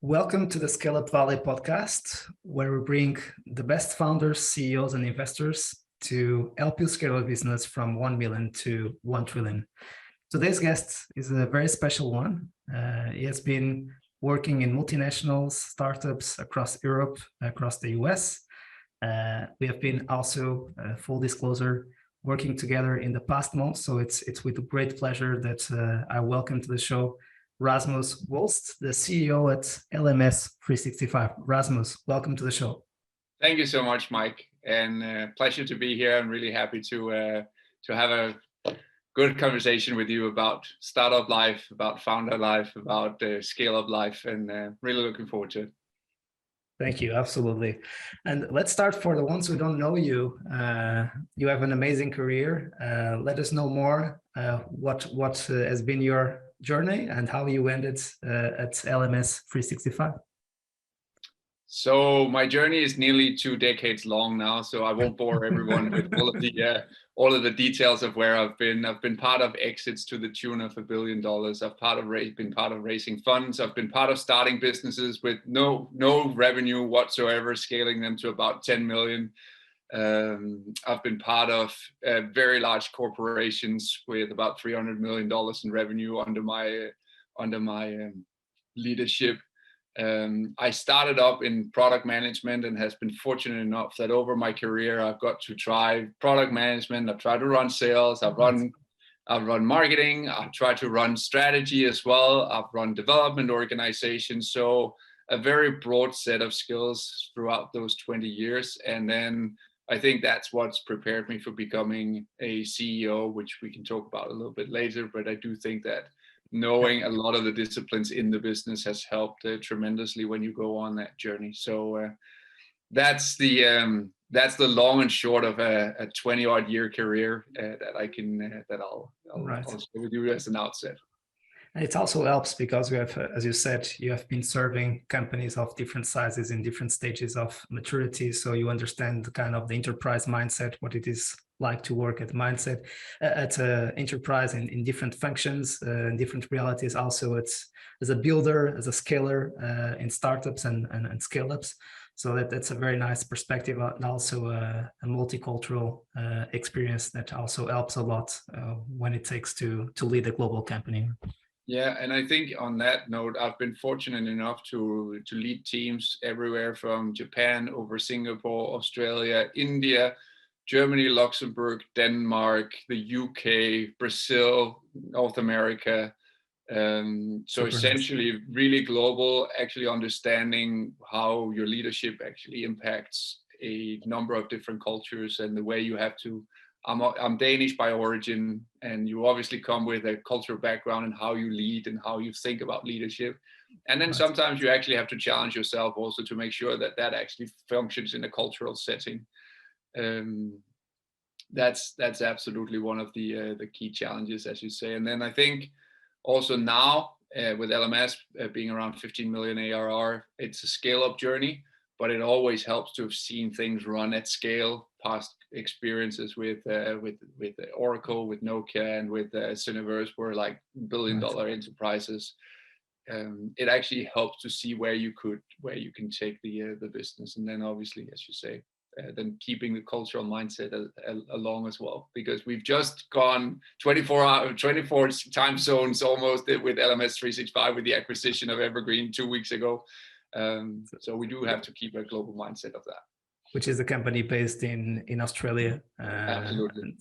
Welcome to the Scaleup Valley podcast, where we bring the best founders, CEOs, and investors to help you scale a business from 1 million to 1 trillion. Today's guest is a very special one. He has been working in multinationals, startups across Europe, across the US. We have been also, full disclosure, working together in the past month. So it's with great pleasure that I welcome to the show Rasmus Holst, the CEO at LMS365. Rasmus, welcome to the show. Thank you so much, Mike, and pleasure to be here. I'm really happy to have a good conversation with you about startup life, about founder life, about scale-up life, and really looking forward to it. Thank you, absolutely. And let's start for the ones who don't know you. You have an amazing career. Let us know more. What has been your journey and how you ended at LMS365? So my journey is nearly 2 decades long now, so I won't bore everyone with all of the details of where I've been. I've been part of exits to the tune of $1 billion. I've been part of raising funds. I've been part of starting businesses with no revenue whatsoever, scaling them to about 10 million. I've been part of very large corporations with about $300 million in revenue under my leadership. I started up in product management and has been fortunate enough that over my career I've got to try product management. I've tried to run sales. I've run marketing. I've tried to run strategy as well. I've run development organizations. So a very broad set of skills throughout those 20 years. And then I think that's what's prepared me for becoming a CEO, which we can talk about a little bit later. But I do think that knowing a lot of the disciplines in the business has helped tremendously when you go on that journey. So that's the long and short of a 20-odd year career that I'll share with you as an outset. And it also helps because we have, as you said, you have been serving companies of different sizes in different stages of maturity. So you understand the kind of the enterprise mindset, what it is like to work at enterprise in different functions, in different realities. Also, it's as a builder, as a scaler in startups and scale-ups. So that's a very nice perspective, and also a multicultural experience that also helps a lot when it takes to lead a global company. Yeah, and I think on that note, I've been fortunate enough to lead teams everywhere from Japan over Singapore, Australia, India, Germany, Luxembourg, Denmark, the UK, Brazil, North America. So essentially really global, actually understanding how your leadership actually impacts a number of different cultures and the way you have to. I'm Danish by origin, and you obviously come with a cultural background and how you lead and how you think about leadership. And then sometimes you actually have to challenge yourself also to make sure that actually functions in a cultural setting. That's absolutely one of the key challenges, as you say. And then I think also now with LMS being around 15 million ARR, it's a scale-up journey, but it always helps to have seen things run at scale. Past experiences with Oracle, with Nokia, and with Cineverse were like billion-dollar enterprises. It actually helps to see where you can take the business, and then obviously, as you say, then keeping the cultural mindset along as well, because we've just gone 24 time zones almost with LMS365 with the acquisition of Evergreen 2 weeks ago. So we do have to keep a global mindset of that. Which is a company based in Australia. Absolutely.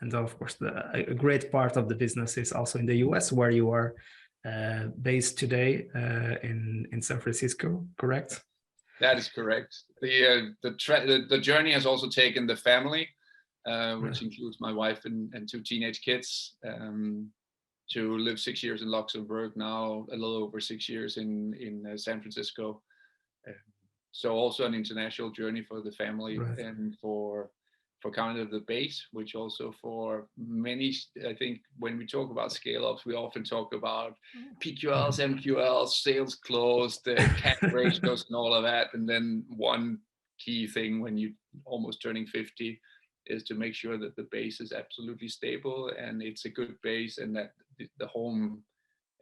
And of course, a great part of the business is also in the US, where you are based today in San Francisco, correct? That is correct. The journey has also taken the family, which includes my wife and 2 teenage kids, to live 6 years in Luxembourg, now a little over 6 years in San Francisco. So also an international journey for the family, and for kind of the base, which also for many, I think when we talk about scale-ups, we often talk about PQLs, MQLs, sales closed, CAC ratios and all of that. And then one key thing when you almost turning 50 is to make sure that the base is absolutely stable and it's a good base, and that the home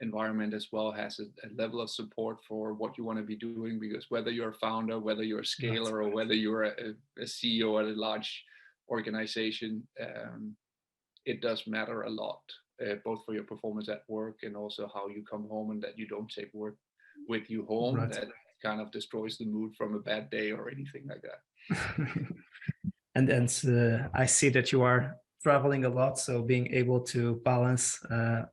environment as well has a level of support for what you want to be doing, because whether you're a founder, whether you're a scaler, or whether you're a CEO at a large organization, it does matter a lot, both for your performance at work and also how you come home, and that you don't take work with you home. Right. That kind of destroys the mood from a bad day or anything like that. And I see that you are traveling a lot, so being able to balance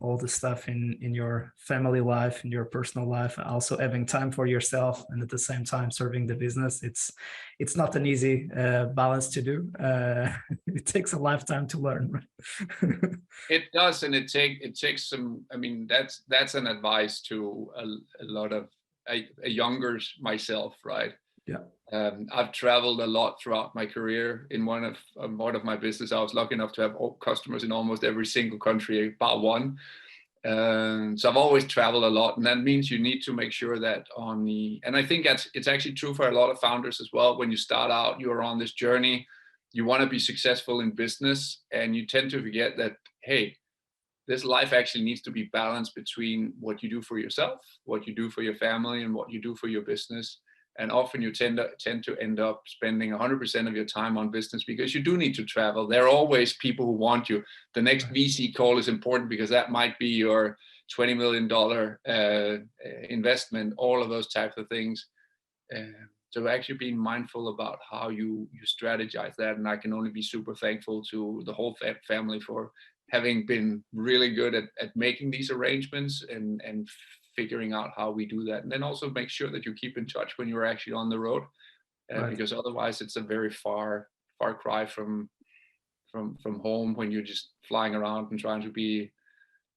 all the stuff in your family life, in your personal life, also having time for yourself, and at the same time serving the business, it's not an easy balance to do. It takes a lifetime to learn. It does, and it takes some. I mean, that's an advice to a lot of a younger myself, right? Yeah. I've traveled a lot throughout my career. In one of my business, I was lucky enough to have customers in almost every single country bar one. So I've always traveled a lot, and that means you need to make sure that and I think it's actually true for a lot of founders as well. When you start out, you're on this journey, you want to be successful in business, and you tend to forget that, hey, this life actually needs to be balanced between what you do for yourself, what you do for your family, and what you do for your business. And often you tend to end up spending 100% of your time on business, because you do need to travel. There are always people who want you. The next VC call is important because that might be your $20 million investment, all of those types of things. So actually being mindful about how you strategize that. And I can only be super thankful to the whole family for having been really good at making these arrangements and figuring out how we do that. And then also make sure that you keep in touch when you're actually on the road, because otherwise it's a very far cry from home when you're just flying around and trying to be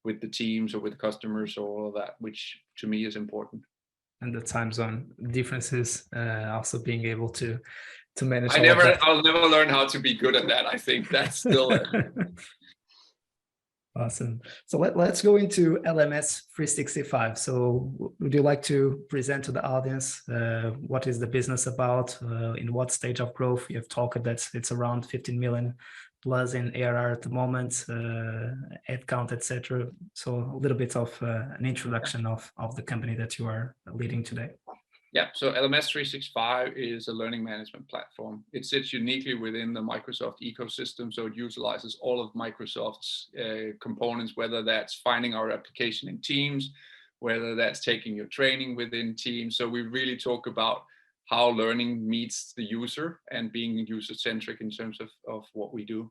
with the teams or with customers or all of that, which to me is important. And the time zone differences, also being able to manage. I'll never learn how to be good at that. I think that's still Awesome. So let's go into LMS365. So would you like to present to the audience what is the business about, in what stage of growth? You have talked that it's around 15 million plus in ARR at the moment, headcount, etc. So a little bit of an introduction of the company that you are leading today. Yeah, so LMS365 is a learning management platform. It sits uniquely within the Microsoft ecosystem, so it utilizes all of Microsoft's components, whether that's finding our application in Teams, whether that's taking your training within Teams. So we really talk about how learning meets the user and being user-centric in terms of what we do.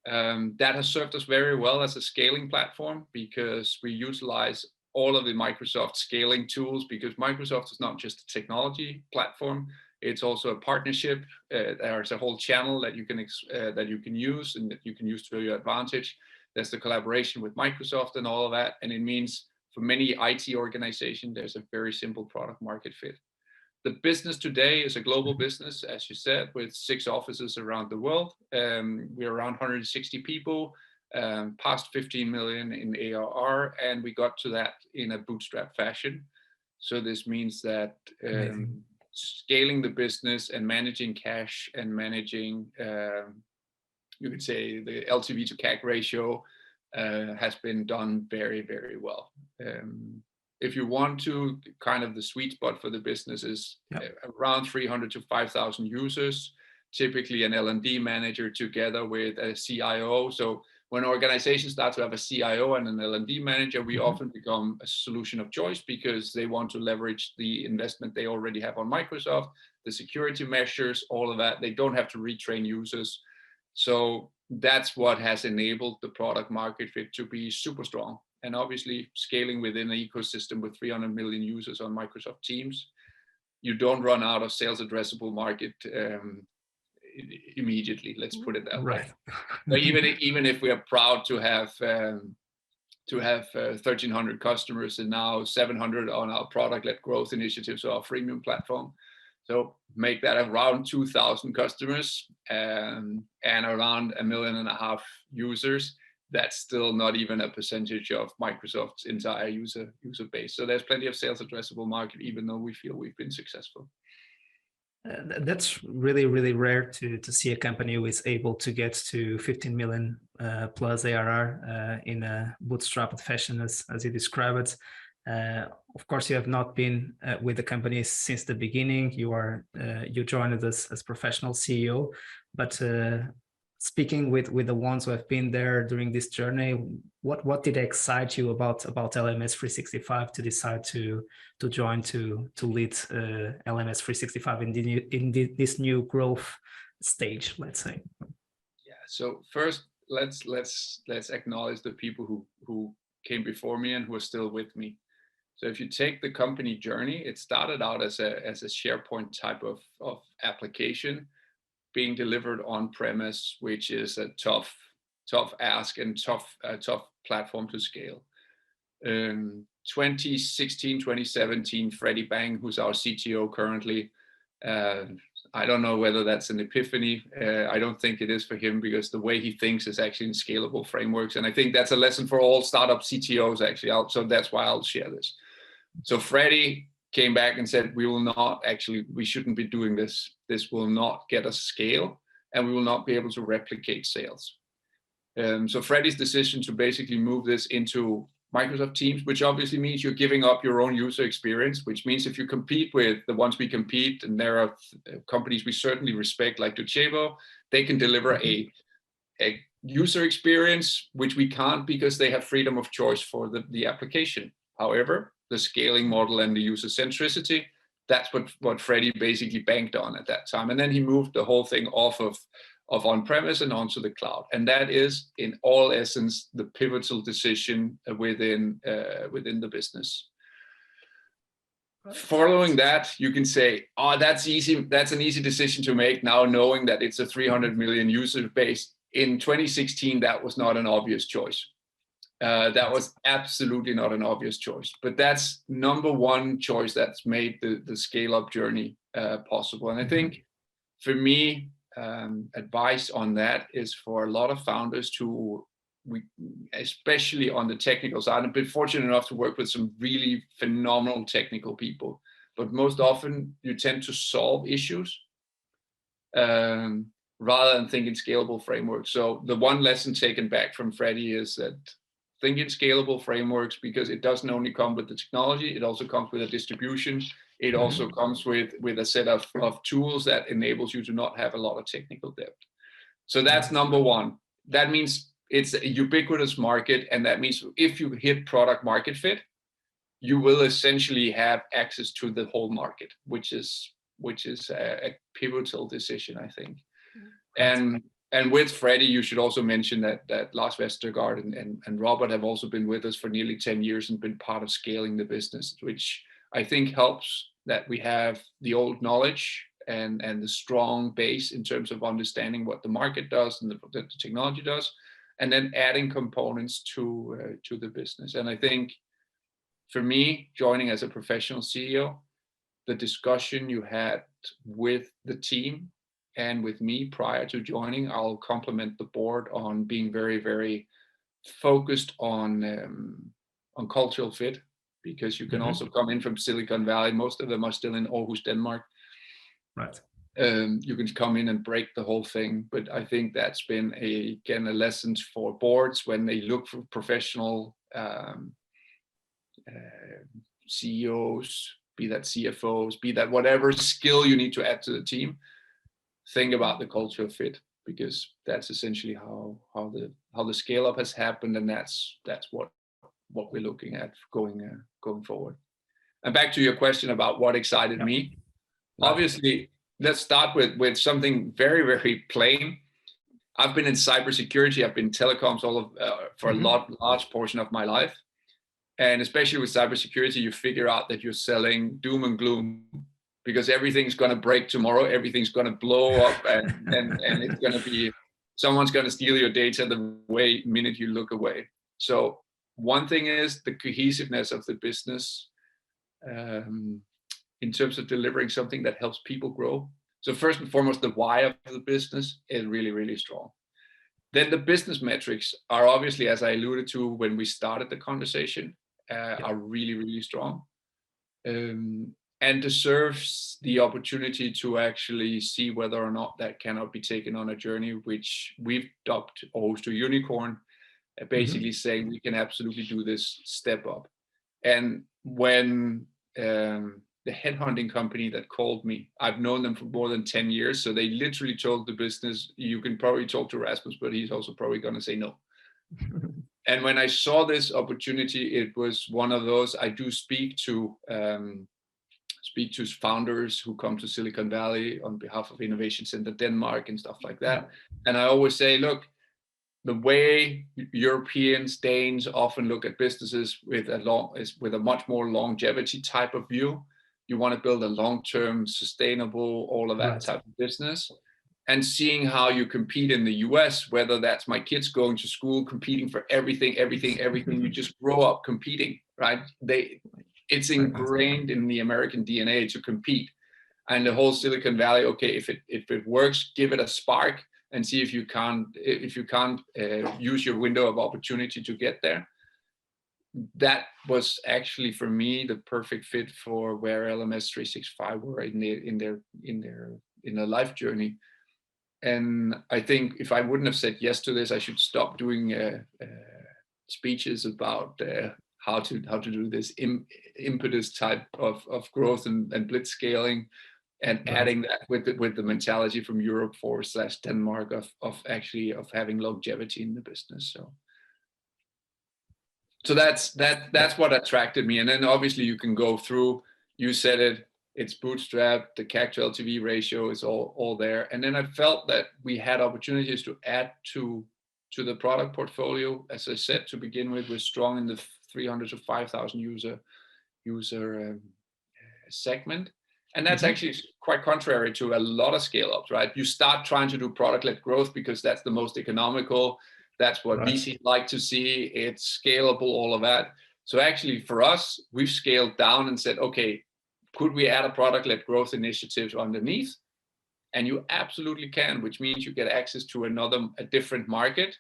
That has served us very well as a scaling platform, because we utilize all of the Microsoft scaling tools, because Microsoft is not just a technology platform, it's also a partnership. There's a whole channel that you can use and that you can use to your advantage. There's the collaboration with Microsoft and all of that. And it means for many IT organizations, there's a very simple product market fit. The business today is a global business, as you said, with 6 offices around the world. We're around 160 people. Past 15 million in ARR, and we got to that in a bootstrap fashion. So this means that scaling the business and managing cash and managing, you could say, the LTV to CAC ratio has been done very, very well. If you want to, kind of the sweet spot for the business is around 300 to 5,000 users, typically an L&D manager together with a CIO. So when organizations start to have a CIO and an L&D manager, we often become a solution of choice, because they want to leverage the investment they already have on Microsoft, the security measures, all of that. They don't have to retrain users. So that's what has enabled the product market fit to be super strong. And obviously scaling within an ecosystem with 300 million users on Microsoft Teams, you don't run out of sales addressable market immediately, let's put it that way. So even if we are proud to have 1,300 customers and now 700 on our product-led growth initiatives, so our freemium platform, so make that around 2,000 customers and around 1.5 million users. That's still not even a percentage of Microsoft's entire user base. So there's plenty of sales addressable market, even though we feel we've been successful. That's really, really rare to see a company who is able to get to 15 million plus ARR in a bootstrapped fashion, as you describe it. Of course, you have not been with the company since the beginning. You joined us as professional CEO, but speaking with the ones who have been there during this journey, what did excite you about LMS365 to decide to join to lead LMS365 this new growth stage, let's say? Yeah. So first, let's acknowledge the people who came before me and who are still with me. So if you take the company journey, it started out as a SharePoint type of application being delivered on premise, which is a tough ask and tough platform to scale. 2016, 2017, Freddie Bang, who's our CTO currently, I don't know whether that's an epiphany. I don't think it is for him, because the way he thinks is actually in scalable frameworks. And I think that's a lesson for all startup CTOs, actually. So that's why I'll share this. So Freddie came back and said, we shouldn't be doing this. This will not get us scale, and we will not be able to replicate sales. So Freddie's decision to basically move this into Microsoft Teams, which obviously means you're giving up your own user experience, which means if you compete with the ones we compete, and there are companies we certainly respect like Docebo, they can deliver a user experience, which we can't, because they have freedom of choice for the application. However, the scaling model and the user centricity, that's what Freddie basically banked on at that time. And then he moved the whole thing off of on-premise and onto the cloud. And that is, in all essence, the pivotal decision within the business. Following that, you can say, oh, that's easy. That's an easy decision to make now, knowing that it's a 300 million user base. In 2016, that was not an obvious choice. That was absolutely not an obvious choice. But that's number one choice that's made the scale-up journey possible. And I think, for me, advice on that is for a lot of founders especially on the technical side. I've been fortunate enough to work with some really phenomenal technical people, but most often you tend to solve issues rather than think in scalable frameworks. So the one lesson taken back from Freddie is that think in scalable frameworks, because it doesn't only come with the technology, it also comes with a distribution. It also comes with a set of tools that enables you to not have a lot of technical debt. So that's number one. That means it's a ubiquitous market, and that means if you hit product market fit, you will essentially have access to the whole market, which is a pivotal decision, I think. And with Freddie, you should also mention that Lars Vestergaard and Robert have also been with us for nearly 10 years and been part of scaling the business, which I think helps that we have the old knowledge and the strong base in terms of understanding what the market does and the technology does, and then adding components to the business. And I think, for me, joining as a professional CEO, the discussion you had with the team and with me prior to joining, I'll compliment the board on being very, very focused on cultural fit, because you can also come in from Silicon Valley. Most of them are still in Aarhus, Denmark. Right. You can come in and break the whole thing. But I think that's been a lesson for boards when they look for professional CEOs, be that CFOs, be that whatever skill you need to add to the team. Think about the culture fit, because that's essentially how the scale up has happened, and that's what we're looking at going forward. And back to your question about what excited me. Obviously, let's start with something very, very plain. I've been in cybersecurity. I've been in telecoms for a large portion of my life, and especially with cybersecurity, you figure out that you're selling doom and gloom, because everything's going to break tomorrow, everything's going to blow up, and it's going to be, someone's going to steal your data the minute you look away. So one thing is the cohesiveness of the business in terms of delivering something that helps people grow. So first and foremost, the why of the business is really, really strong. Then the business metrics are obviously, as I alluded to when we started the conversation, are really, really strong. and deserves the opportunity to actually see whether or not that cannot be taken on a journey, which we've dubbed Aarhus to Unicorn, basically saying we can absolutely do this step up. And when the headhunting company that called me, I've known them for more than 10 years. So they literally told the business, you can probably talk to Rasmus, but he's also probably going to say no. And when I saw this opportunity, it was one of those. I do speak to founders who come to Silicon Valley on behalf of Innovation Center Denmark and stuff like that. And I always say, look, the way Europeans, Danes often look at businesses with a much more longevity type of view. You want to build a long-term, sustainable, all of that type of business. And seeing how you compete in the US, whether that's my kids going to school, competing for everything, you just grow up competing, right? It's ingrained in the American DNA to compete. And the whole Silicon Valley, okay, if it works, give it a spark and see if you can't use your window of opportunity to get there. That was actually for me the perfect fit for where LMS365 were in their life journey. And I think if I wouldn't have said yes to this, I should stop doing speeches about how to do this impetus type of growth and blitz scaling, and adding that with the mentality from Europe / Denmark of having longevity in the business. So that's what attracted me. And then obviously you can go through, you said it's bootstrapped, the CAC to LTV ratio is all there. And then I felt that we had opportunities to add to the product portfolio. As I said, to begin with, we're strong in the 300 to 5,000 user segment. And that's actually quite contrary to a lot of scale-ups, right? You start trying to do product-led growth because that's the most economical. That's what VCs like to see. It's scalable, all of that. So actually for us, we've scaled down and said, okay, could we add a product-led growth initiative underneath? And you absolutely can, which means you get access to a different market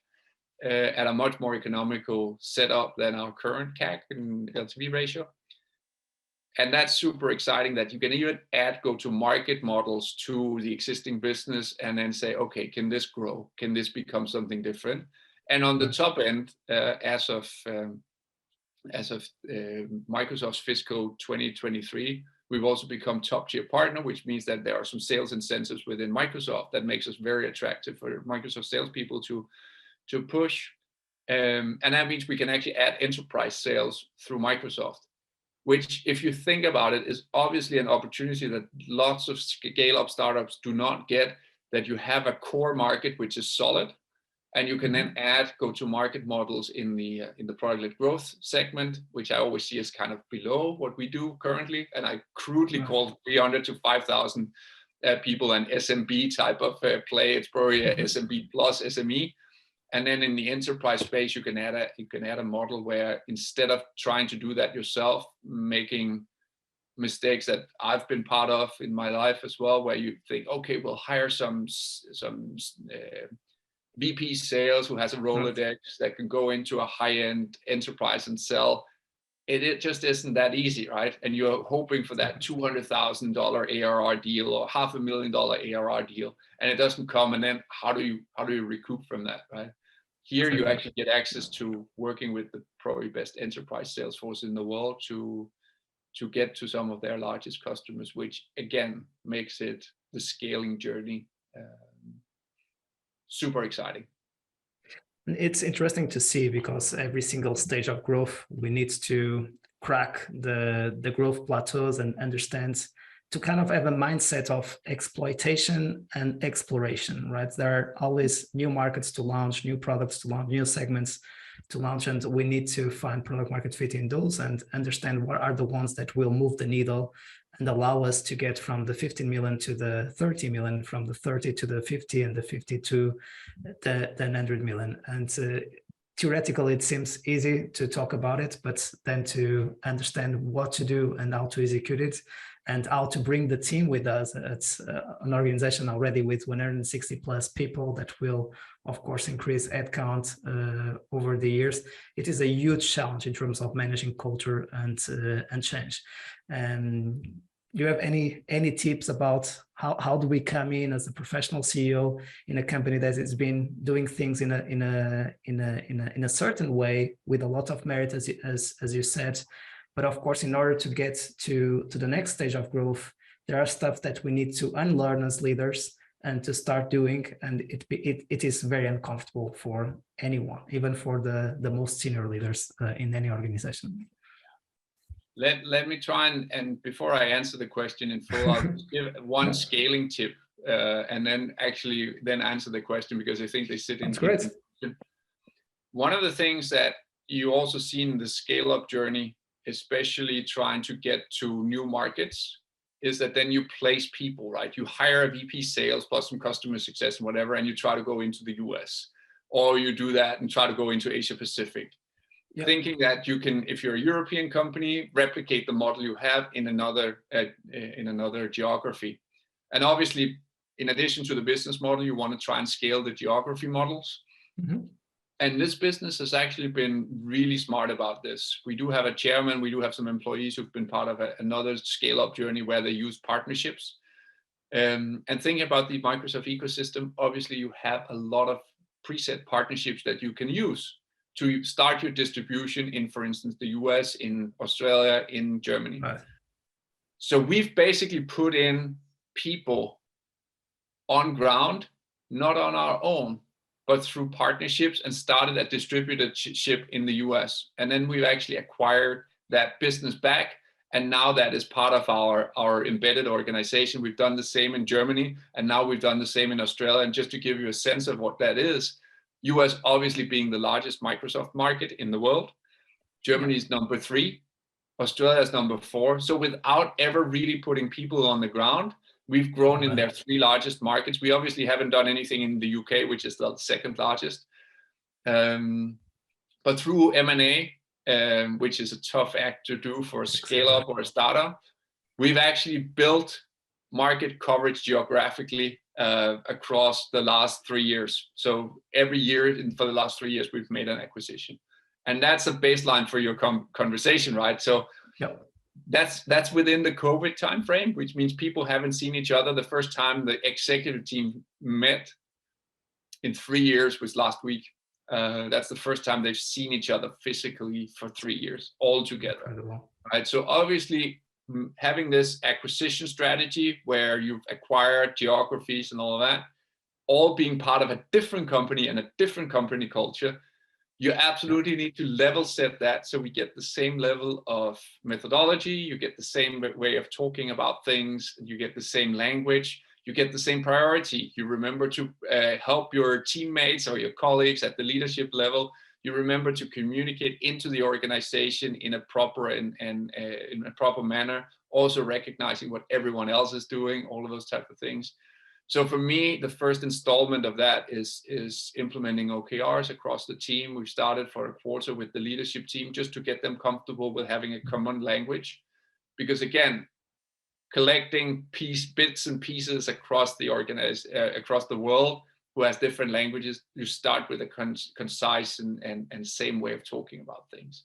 at a much more economical setup than our current CAC and LTV ratio. And that's super exciting that you can even add go-to-market models to the existing business and then say, okay, can this grow? Can this become something different? And on the top end, as of Microsoft's fiscal 2023, we've also become top-tier partner, which means that there are some sales incentives within Microsoft that makes us very attractive for Microsoft salespeople to push. And that means we can actually add enterprise sales through Microsoft, which, if you think about it, is obviously an opportunity that lots of scale-up startups do not get, that you have a core market which is solid, and you can then add go-to-market models in the product-led growth segment, which I always see as kind of below what we do currently. And I crudely call 300 to 5,000 people an SMB type of play. It's probably a SMB plus SME. And then in the enterprise space, you can add a model where, instead of trying to do that yourself, making mistakes that I've been part of in my life as well, where you think, okay, we'll hire some VP sales who has a Rolodex that can go into a high-end enterprise and sell. It just isn't that easy, right? And you're hoping for that $200,000 ARR deal or $500,000 ARR deal, and it doesn't come. And then how do you recoup from that, right? Here you actually get access to working with the probably best enterprise sales force in the world to get to some of their largest customers, which again makes it the scaling journey super exciting. It's interesting to see, because every single stage of growth, we need to crack the growth plateaus and understand, to kind of have a mindset of exploitation and exploration, right? There are always new markets to launch, new products to launch, new segments to launch, and we need to find product market fit in those and understand what are the ones that will move the needle and allow us to get from the 15 million to the 30 million, from the 30 to the 50, and the 50 to the 100 million. And theoretically, it seems easy to talk about it, but then to understand what to do and how to execute it, and how to bring the team with us. It's an organization already with 160 plus people that will, of course, increase headcount over the years. It is a huge challenge in terms of managing culture and change. And Do you have any tips about how do we come in as a professional CEO in a company that has been doing things in a certain way with a lot of merit, as you said, but of course, in order to get to the next stage of growth, there are stuff that we need to unlearn as leaders and to start doing, and it is very uncomfortable for anyone, even for the most senior leaders in any organization. Let me try and before I answer the question in full, I'll give one scaling tip and then answer the question, because I think they sit in. That's great. One of the things that you also see in the scale up journey, especially trying to get to new markets, is that then you place people, right? You hire a VP sales plus some customer success and whatever, and you try to go into the US, or you do that and try to go into Asia Pacific. Yep. Thinking that you can, if you're a European company, replicate the model you have in another geography. And obviously, in addition to the business model, you want to try and scale the geography models. Mm-hmm. And this business has actually been really smart about this. We do have a chairman, we do have some employees who've been part of another scale-up journey where they use partnerships. And thinking about the Microsoft ecosystem, obviously you have a lot of preset partnerships that you can use to start your distribution in, for instance, the US, in Australia, in Germany. Right. So we've basically put in people on ground, not on our own, but through partnerships, and started a distributorship in the US. And then we've actually acquired that business back. And now that is part of our embedded organization. We've done the same in Germany, and now we've done the same in Australia. And just to give you a sense of what that is, US obviously being the largest Microsoft market in the world. Germany is number 3. Australia is number 4. So without ever really putting people on the ground, we've grown in their 3 largest markets. We obviously haven't done anything in the UK, which is the 2nd largest. But through M&A, which is a tough act to do for a scale-up or a startup, we've actually built market coverage geographically across the last 3 years. So every year for the last 3 years, we've made an acquisition. And that's a baseline for your conversation, right? So yep. That's within the COVID timeframe, which means people haven't seen each other. The first time the executive team met in 3 years was last week. That's the first time they've seen each other physically for 3 years all together. Incredible. Right? So obviously, having this acquisition strategy where you've acquired geographies and all of that, all being part of a different company and a different company culture, you absolutely need to level set that so we get the same level of methodology, you get the same way of talking about things, you get the same language, you get the same priority. You remember to help your teammates or your colleagues at the leadership level. You remember to communicate into the organization in a proper in a proper manner, also recognizing what everyone else is doing, all of those type of things. So for me, the first installment of that is implementing OKRs across the team. We've started for a quarter with the leadership team just to get them comfortable with having a common language. Because again, collecting bits and pieces across the across the world who has different languages, you start with a concise and same way of talking about things.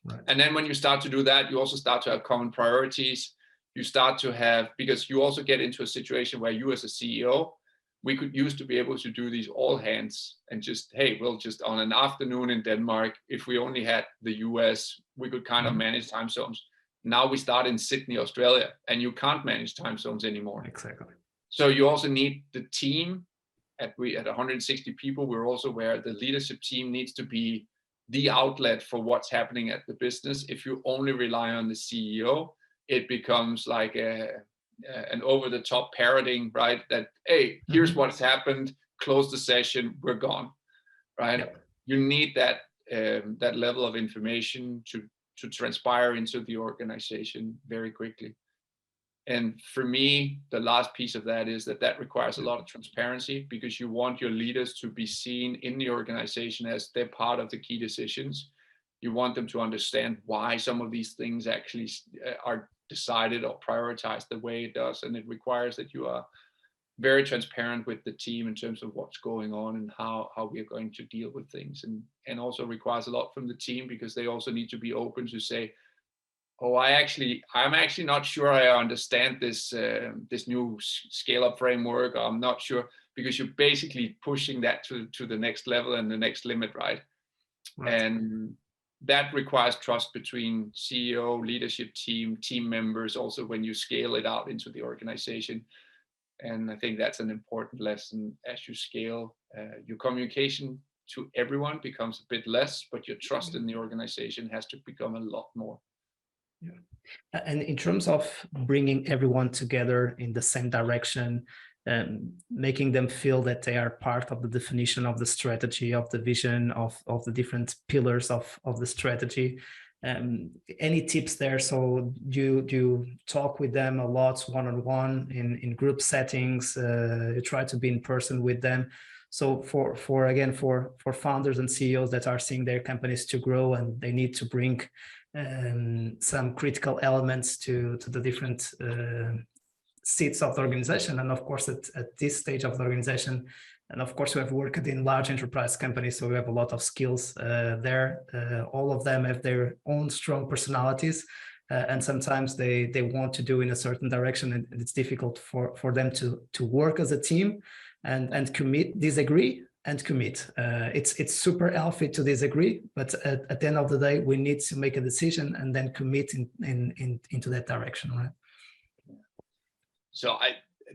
Right. And then when you start to do that, you also start to have common priorities. You start to have, because you also get into a situation where you as a CEO, we could used to be able to do these all hands and just, hey, well, just on an afternoon in Denmark, if we only had the US, we could kind of manage time zones. Now we start in Sydney, Australia, and you can't manage time zones anymore. Exactly. So you also need the team. At 160 people, we're also where the leadership team needs to be the outlet for what's happening at the business. If you only rely on the CEO, it becomes like an over-the-top parroting, right? That, hey, here's what's happened, close the session, we're gone, right? Yep. You need that that level of information to transpire into the organization very quickly. And for me, the last piece of that is that requires a lot of transparency, because you want your leaders to be seen in the organization as they're part of the key decisions. You want them to understand why some of these things actually are decided or prioritized the way it does. And it requires that you are very transparent with the team in terms of what's going on and how we are going to deal with things. And also requires a lot from the team, because they also need to be open to say, Oh, I'm actually not sure I understand this new scale-up framework. I'm not sure, because you're basically pushing that to the next level and the next limit, right? And that requires trust between CEO, leadership team members, also when you scale it out into the organization. And I think that's an important lesson as you scale. Your communication to everyone becomes a bit less, but your trust in the organization has to become a lot more. Yeah. And in terms of bringing everyone together in the same direction, making them feel that they are part of the definition of the strategy, of the vision, of the different pillars of the strategy. Any tips there? So you talk with them a lot one-on-one in group settings, you try to be in person with them. So for founders and CEOs that are seeing their companies to grow, and they need to bring some critical elements to the different seats of the organization. And of course, at this stage of the organization, and of course, we have worked in large enterprise companies, so we have a lot of skills there. All of them have their own strong personalities, and sometimes they want to do in a certain direction, and it's difficult for them to work as a team and disagree and commit. It's super healthy to disagree, but at the end of the day, we need to make a decision and then commit into that direction, right? So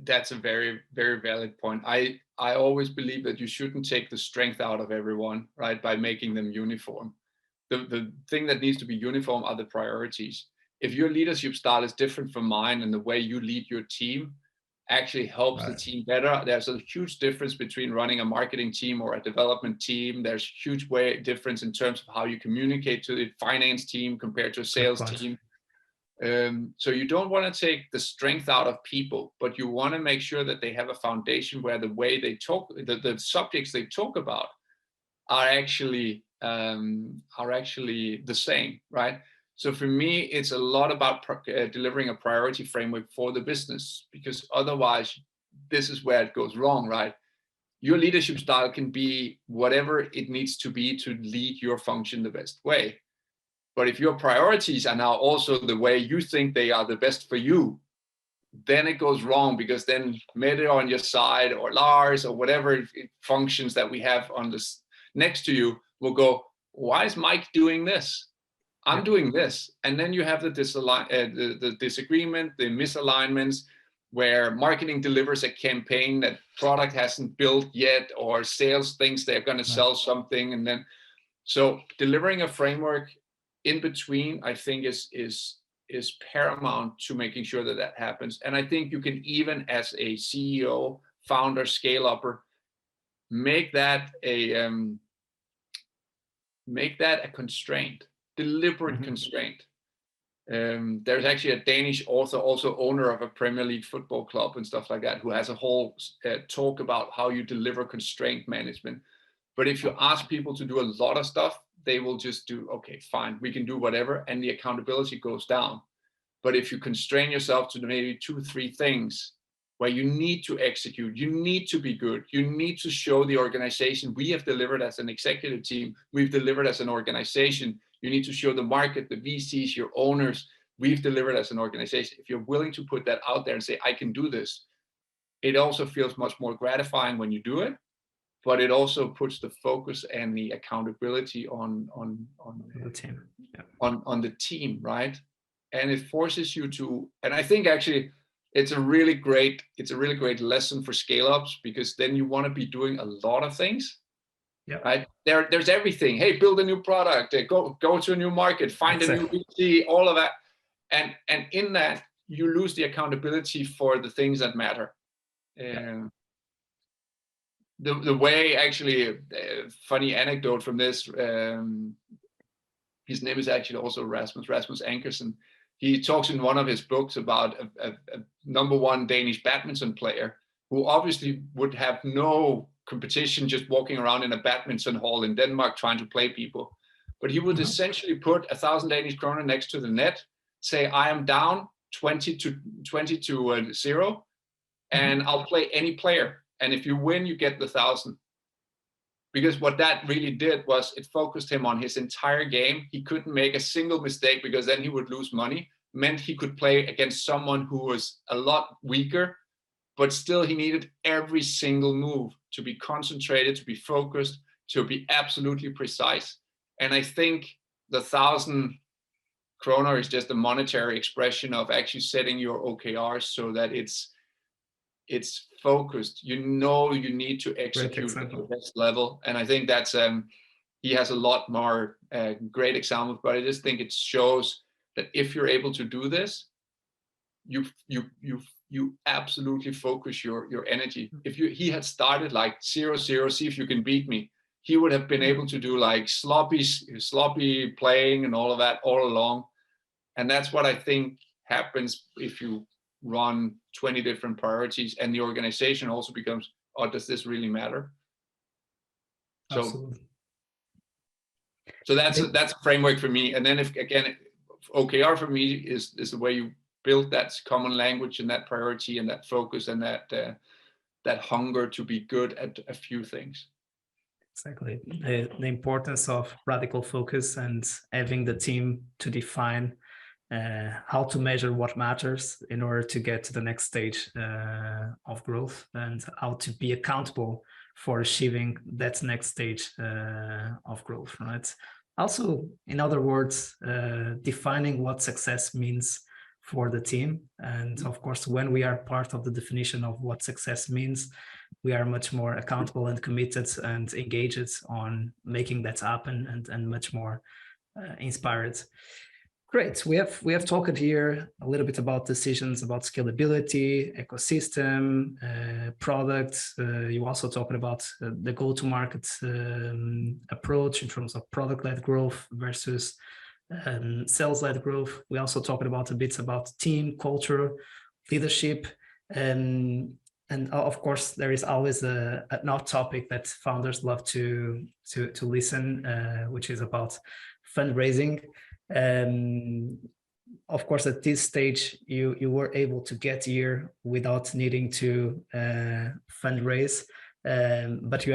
that's a very, very valid point. I always believe that you shouldn't take the strength out of everyone, right, by making them uniform. The thing that needs to be uniform are the priorities. If your leadership style is different from mine, and the way you lead your team actually helps the team better. There's a huge difference between running a marketing team or a development team. There's huge difference in terms of how you communicate to the finance team compared to a sales team. So you don't want to take the strength out of people, but you want to make sure that they have a foundation where the way they talk, the subjects they talk about are actually the same, right? So for me, it's a lot about delivering a priority framework for the business, because otherwise this is where it goes wrong, right? Your leadership style can be whatever it needs to be to lead your function the best way. But if your priorities are now also the way you think they are the best for you, then it goes wrong, because then Mette on your side, or Lars, or whatever functions that we have on this next to you will go, why is Mike doing this? I'm doing this. And then you have the disagreement, the misalignments, where marketing delivers a campaign that product hasn't built yet, or sales thinks they're going to sell something. And then, so delivering a framework in between, I think is paramount to making sure that that happens. And I think you can, even as a CEO, founder, scale-upper, make that a constraint, deliberate constraint. There's actually a Danish author, also owner of a Premier League football club and stuff like that, who has a whole talk about how you deliver constraint management. But if you ask people to do a lot of stuff, they will just do, okay, fine, we can do whatever, and the accountability goes down. But if you constrain yourself to maybe 2-3 things where you need to execute, you need to be good, you need to show the organization, we have delivered as an executive team, we've delivered as an organization, you need to show the market, the VCs, your owners, we've delivered as an organization. If you're willing to put that out there and say, I can do this, it also feels much more gratifying when you do it, but it also puts the focus and the accountability on the team, on the team, right? And it forces you to, and I think actually it's a really great lesson for scale-ups, because then you want to be doing a lot of things. Yeah. Right. There's everything. Hey, build a new product, go to a new market, find a new VC, all of that. And in that, you lose the accountability for the things that matter. The way, actually, funny anecdote from this, his name is actually also Rasmus Ankersen. He talks in one of his books about a #1 Danish badminton player who obviously would have no competition just walking around in a badminton hall in Denmark trying to play people. But he would essentially put 1,000 Danish kroner next to the net, say, I am down 20-0, and I'll play any player. And if you win, you get the 1,000. Because what that really did was it focused him on his entire game. He couldn't make a single mistake because then he would lose money. Meant he could play against someone who was a lot weaker, but still he needed every single move to be concentrated, to be focused, to be absolutely precise. And I think the 1,000 kroner is just a monetary expression of actually setting your OKRs so that it's focused. You know you need to execute at the best level. And I think that's he has a lot more great examples, but I just think it shows that if you're able to do this, you absolutely focus your energy. If he had started like 0-0, see if you can beat me, he would have been able to do like sloppy playing and all of that all along. And that's what I think happens if you run 20 different priorities, and the organization also becomes, oh, does this really matter? Absolutely. So that's a framework for me. And then if again, OKR for me is the way you build that common language and that priority and that focus and that hunger to be good at a few things. Exactly. The importance of radical focus and having the team to define how to measure what matters in order to get to the next stage of growth, and how to be accountable for achieving that next stage of growth, right? Also, in other words, defining what success means for the team. And of course, when we are part of the definition of what success means, we are much more accountable and committed and engaged on making that happen, and much more inspired. Great. We have talked here a little bit about decisions about scalability, ecosystem, product. You also talked about the go-to-market approach in terms of product-led growth versus sales-led growth. We also talked about a bit about team culture, leadership, and of course there is always an odd topic that founders love to listen, which is about fundraising. Of course, at this stage, you were able to get here without needing to fundraise, but you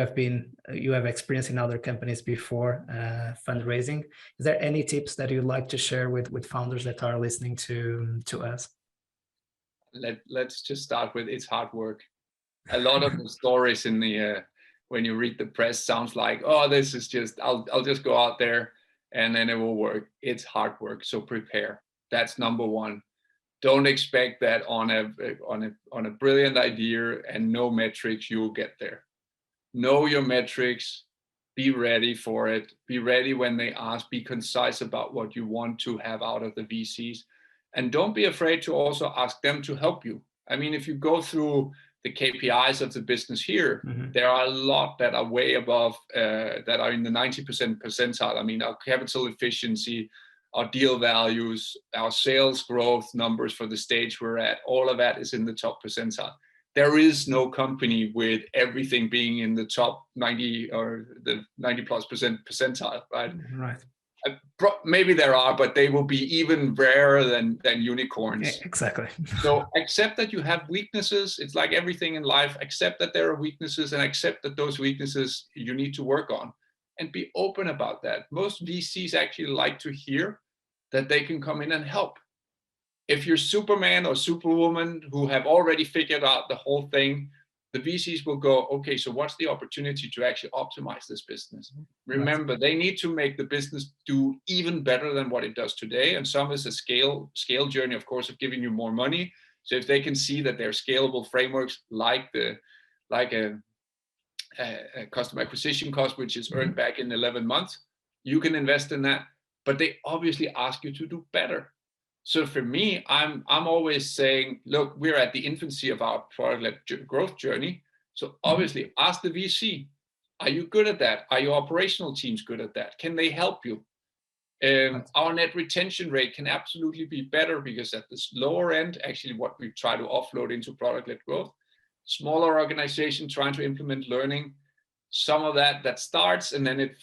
have experience in other companies before fundraising. Is there any tips that you'd like to share with founders that are listening to us? Let's just start with, it's hard work. A lot of the stories in the when you read the press sounds like, oh, this is just I'll just go out there and then it will work. It's hard work. So prepare. That's number one. Don't expect that on a brilliant idea and no metrics you'll get there. Know your metrics. Be ready for it. Be ready when they ask. Be concise about what you want to have out of the VCs, and don't be afraid to also ask them to help you. I mean, if you go through the KPIs of the business here, there are a lot that are way above, that are in the 90% percentile. I mean, our capital efficiency, our deal values, our sales growth numbers for the stage we're at, all of that is in the top percentile. There is no company with everything being in the top 90 or the 90+% percentile, right? Right. Maybe there are, but they will be even rarer than unicorns. Yeah, exactly. So accept that you have weaknesses. It's like everything in life. Accept that there are weaknesses and accept that those weaknesses you need to work on, and be open about that. Most VCs actually like to hear that they can come in and help. If you're Superman or Superwoman who have already figured out the whole thing, the VCs will go, okay, so what's the opportunity to actually optimize this business? Remember, they need to make the business do even better than what it does today. And some is a scale journey, of course, of giving you more money. So if they can see that there are scalable frameworks like a customer acquisition cost, which is earned back in 11 months, you can invest in that. But they obviously ask you to do better. So for me, I'm always saying, look, we're at the infancy of our product-led growth journey. So obviously ask the VC, are you good at that? Are your operational teams good at that? Can they help you? Our net retention rate can absolutely be better, because at this lower end, actually what we try to offload into product-led growth, smaller organization trying to implement learning, some of that starts and then it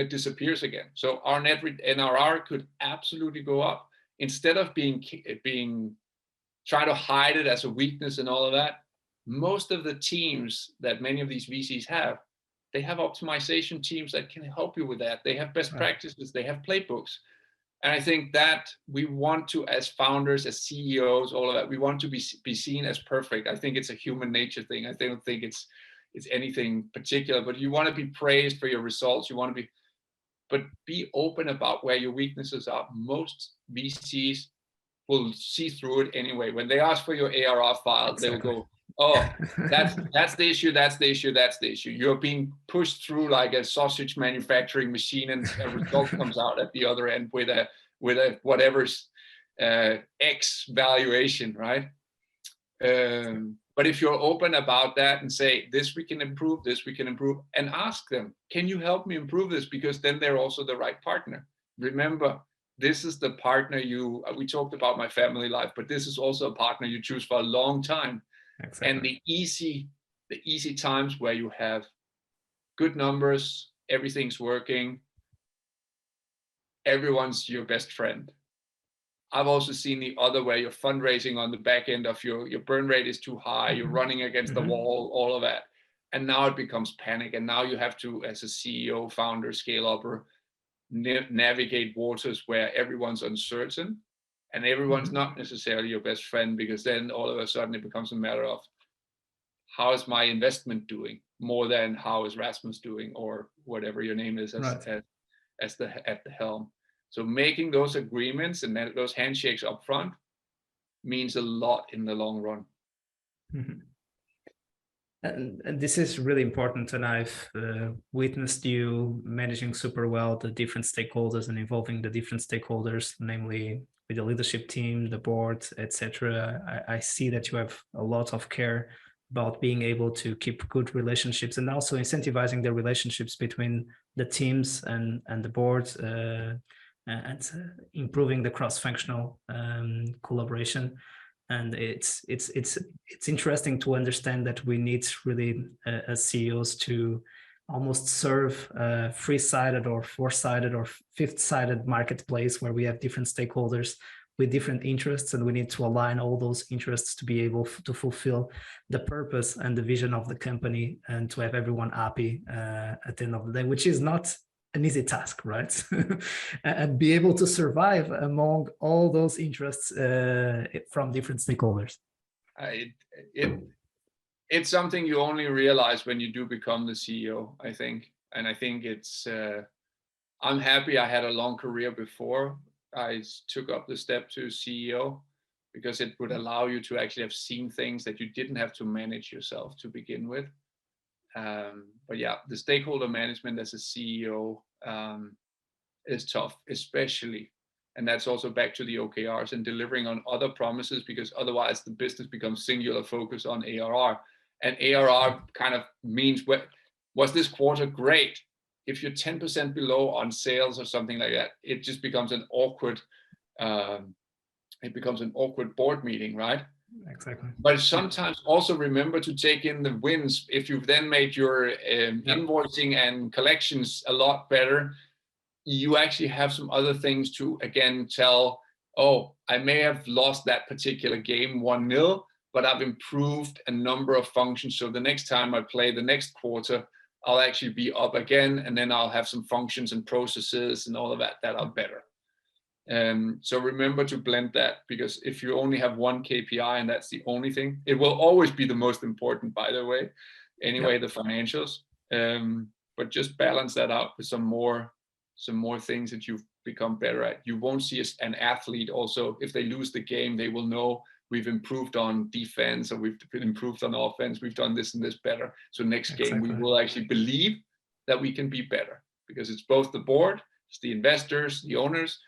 disappears again. So our net NRR could absolutely go up. Instead of being trying to hide it as a weakness and all of that, most of the teams that many of these VCs have, they have optimization teams that can help you with that. They have best practices, they have playbooks. And I think that we want to, as founders, as CEOs, all of that, we want to be seen as perfect. I think it's a human nature thing. I don't think it's anything particular, but you want to be praised for your results. You want to be, but be open about where your weaknesses are. Most VCs will see through it anyway. When they ask for your ARR file, They will go, oh, that's the issue, that's the issue, that's the issue. You're being pushed through like a sausage manufacturing machine, and a result comes out at the other end with a whatever's X valuation, right? But if you're open about that and say, this we can improve, this we can improve, and ask them, can you help me improve this? Because then they're also the right partner. Remember, this is the partner we talked about my family life, but this is also a partner you choose for a long time. Exactly. And the easy times where you have good numbers, everything's working, everyone's your best friend. I've also seen the other way, you're fundraising on the back end of your burn rate is too high, you're running against the wall, all of that. And now it becomes panic. And now you have to, as a CEO, founder, scale-upper, navigate waters where everyone's uncertain and everyone's not necessarily your best friend, because then all of a sudden it becomes a matter of how is my investment doing more than how is Rasmus doing, or whatever your name is at the helm. So making those agreements and those handshakes up front means a lot in the long run. And this is really important, and I've witnessed you managing super well the different stakeholders and involving the different stakeholders, namely with the leadership team, the board, etc. I see that you have a lot of care about being able to keep good relationships, and also incentivizing the relationships between the teams and the board, and improving the cross-functional collaboration. And it's interesting to understand that we need really as CEOs to almost serve a three-sided or four-sided or fifth-sided marketplace where we have different stakeholders with different interests, and we need to align all those interests to be able to fulfill the purpose and the vision of the company, and to have everyone happy at the end of the day, which is not an easy task, right? And be able to survive among all those interests from different stakeholders. It's something you only realize when you do become the CEO, I think. And I think it's, I'm happy I had a long career before I took up the step to CEO, because it would allow you to actually have seen things that you didn't have to manage yourself to begin with. But yeah, the stakeholder management as a CEO is tough, especially, and that's also back to the OKRs and delivering on other promises, because otherwise the business becomes singular focus on ARR, and ARR kind of means, was this quarter great? If you're 10% below on sales or something like that, it just becomes an awkward, board meeting, right? Exactly. But sometimes also remember to take in the wins. If you've then made your invoicing and collections a lot better, you actually have some other things to, again, tell, oh, I may have lost that particular game 1-0, but I've improved a number of functions. So the next time I play the next quarter, I'll actually be up again, and then I'll have some functions and processes and all of that are better. So remember to blend that, because if you only have one KPI and that's the only thing, it will always be the most important, by the way, anyway, the financials. But just balance that out with some more things that you've become better at. You won't see an athlete also, if they lose the game, they will know we've improved on defense, or we've improved on offense, we've done this and this better. So next game, we will actually believe that we can be better, because it's both the board, it's the investors, the owners,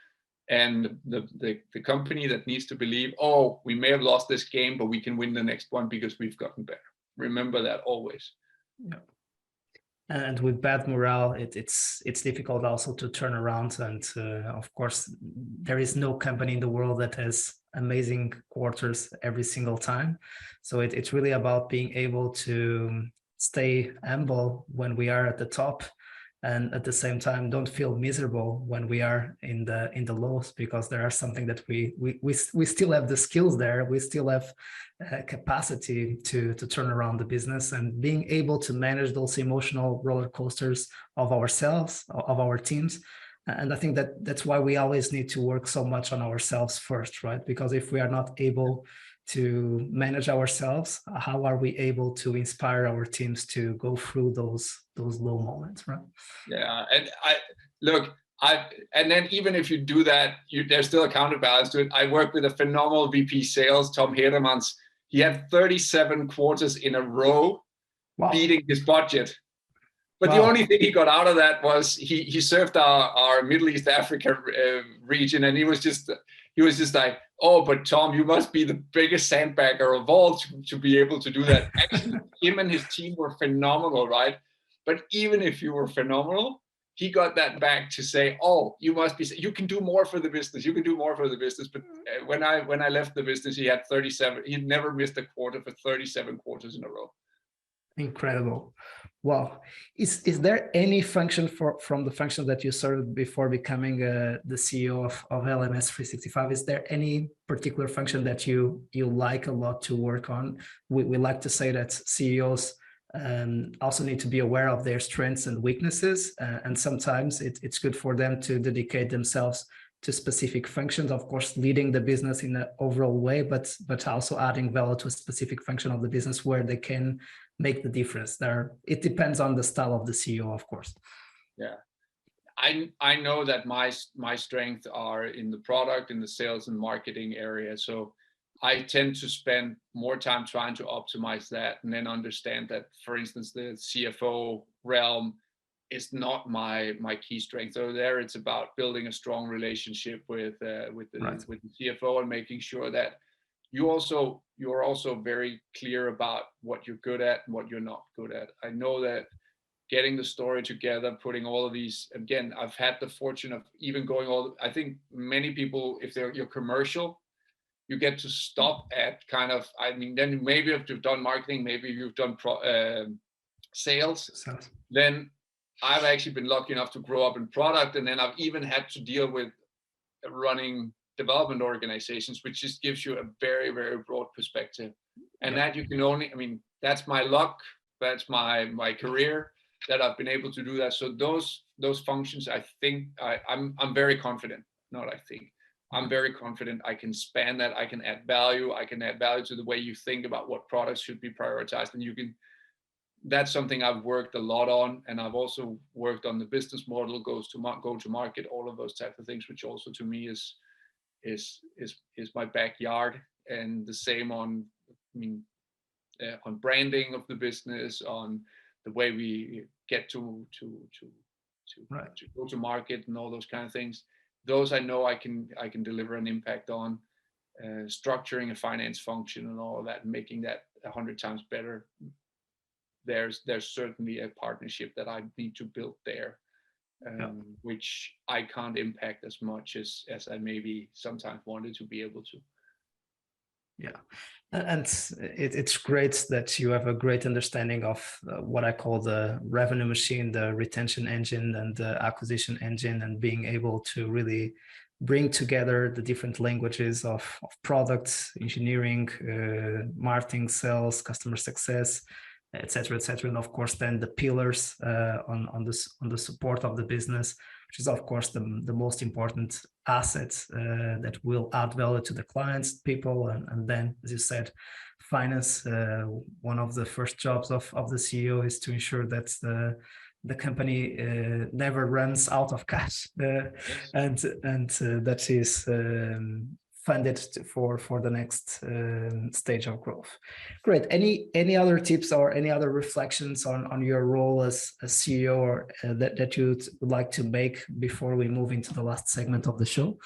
and the company that needs to believe, oh, we may have lost this game, but we can win the next one because we've gotten better. Remember that always. Yeah. And with bad morale, it's difficult also to turn around. And of course, there is no company in the world that has amazing quarters every single time. So it's really about being able to stay humble when we are at the top, and at the same time don't feel miserable when we are in the lows, because there are something that we still have the skills there, we still have capacity to turn around the business, and being able to manage those emotional roller coasters of ourselves, of our teams. And I think that that's why we always need to work so much on ourselves first, right? Because if we are not able to manage ourselves, how are we able to inspire our teams to go through those low moments, right? Yeah, and and then even if you do that, there's still a counterbalance to it. I work with a phenomenal VP sales, Tom Hedemans. He had 37 quarters in a row beating his budget. But the only thing he got out of that was he served our Middle East Africa region, and he was just like, oh, but Tom, you must be the biggest sandbagger of all to be able to do that. Actually, him and his team were phenomenal, right? But even if you were phenomenal, he got that back to say, oh, you can do more for the business. You can do more for the business. But when I left the business, he had 37. He'd never missed a quarter for 37 quarters in a row. Incredible. Wow. Is there any function from the functions that you served before becoming the CEO of LMS365? Is there any particular function that you like a lot to work on? We like to say that CEOs also need to be aware of their strengths and weaknesses, and sometimes it's good for them to dedicate themselves to specific functions, of course, leading the business in an overall way, but also adding value to a specific function of the business where they can make the difference. It depends on the style of the CEO, of course. Yeah, I know that my strengths are in the product, in the sales and marketing area. So I tend to spend more time trying to optimize that, and then understand that, for instance, the CFO realm is not my key strength. So there, it's about building a strong relationship with the CFO, and making sure that you're also very clear about what you're good at and what you're not good at. I know that getting the story together, putting all of these, again, I've had the fortune of even going I think many people, if you're commercial, you get to stop at kind of, then maybe if you've done marketing, maybe you've done sales, then I've actually been lucky enough to grow up in product, and then I've even had to deal with running development organizations, which just gives you a very, very broad perspective. And that you can only, that's my luck, that's my career, that I've been able to do that. So those functions, I think I'm very confident, I'm very confident I can span that. I can add value. I can add value to the way you think about what products should be prioritized. And that's something I've worked a lot on. And I've also worked on the business model, go to market, all of those types of things, which also to me is my backyard. And the same on branding of the business, on the way we get to go to market, and all those kind of things. Those I know I can deliver an impact on. Structuring a finance function and all of that, and making that 100 times better. There's certainly a partnership that I need to build there, which I can't impact as much as I maybe sometimes wanted to be able to. Yeah, and it's great that you have a great understanding of what I call the revenue machine, the retention engine, and the acquisition engine, and being able to really bring together the different languages of products, engineering, marketing, sales, customer success, etc., and of course then the pillars on the support of the business, which is of course the most important assets that will add value to the clients, people, and then, as you said, finance. One of the first jobs of the CEO is to ensure that the company never runs out of cash, and that is funded for the next stage of growth. Great. Any other tips or any other reflections on your role as a CEO, or that you'd like to make before we move into the last segment of the show?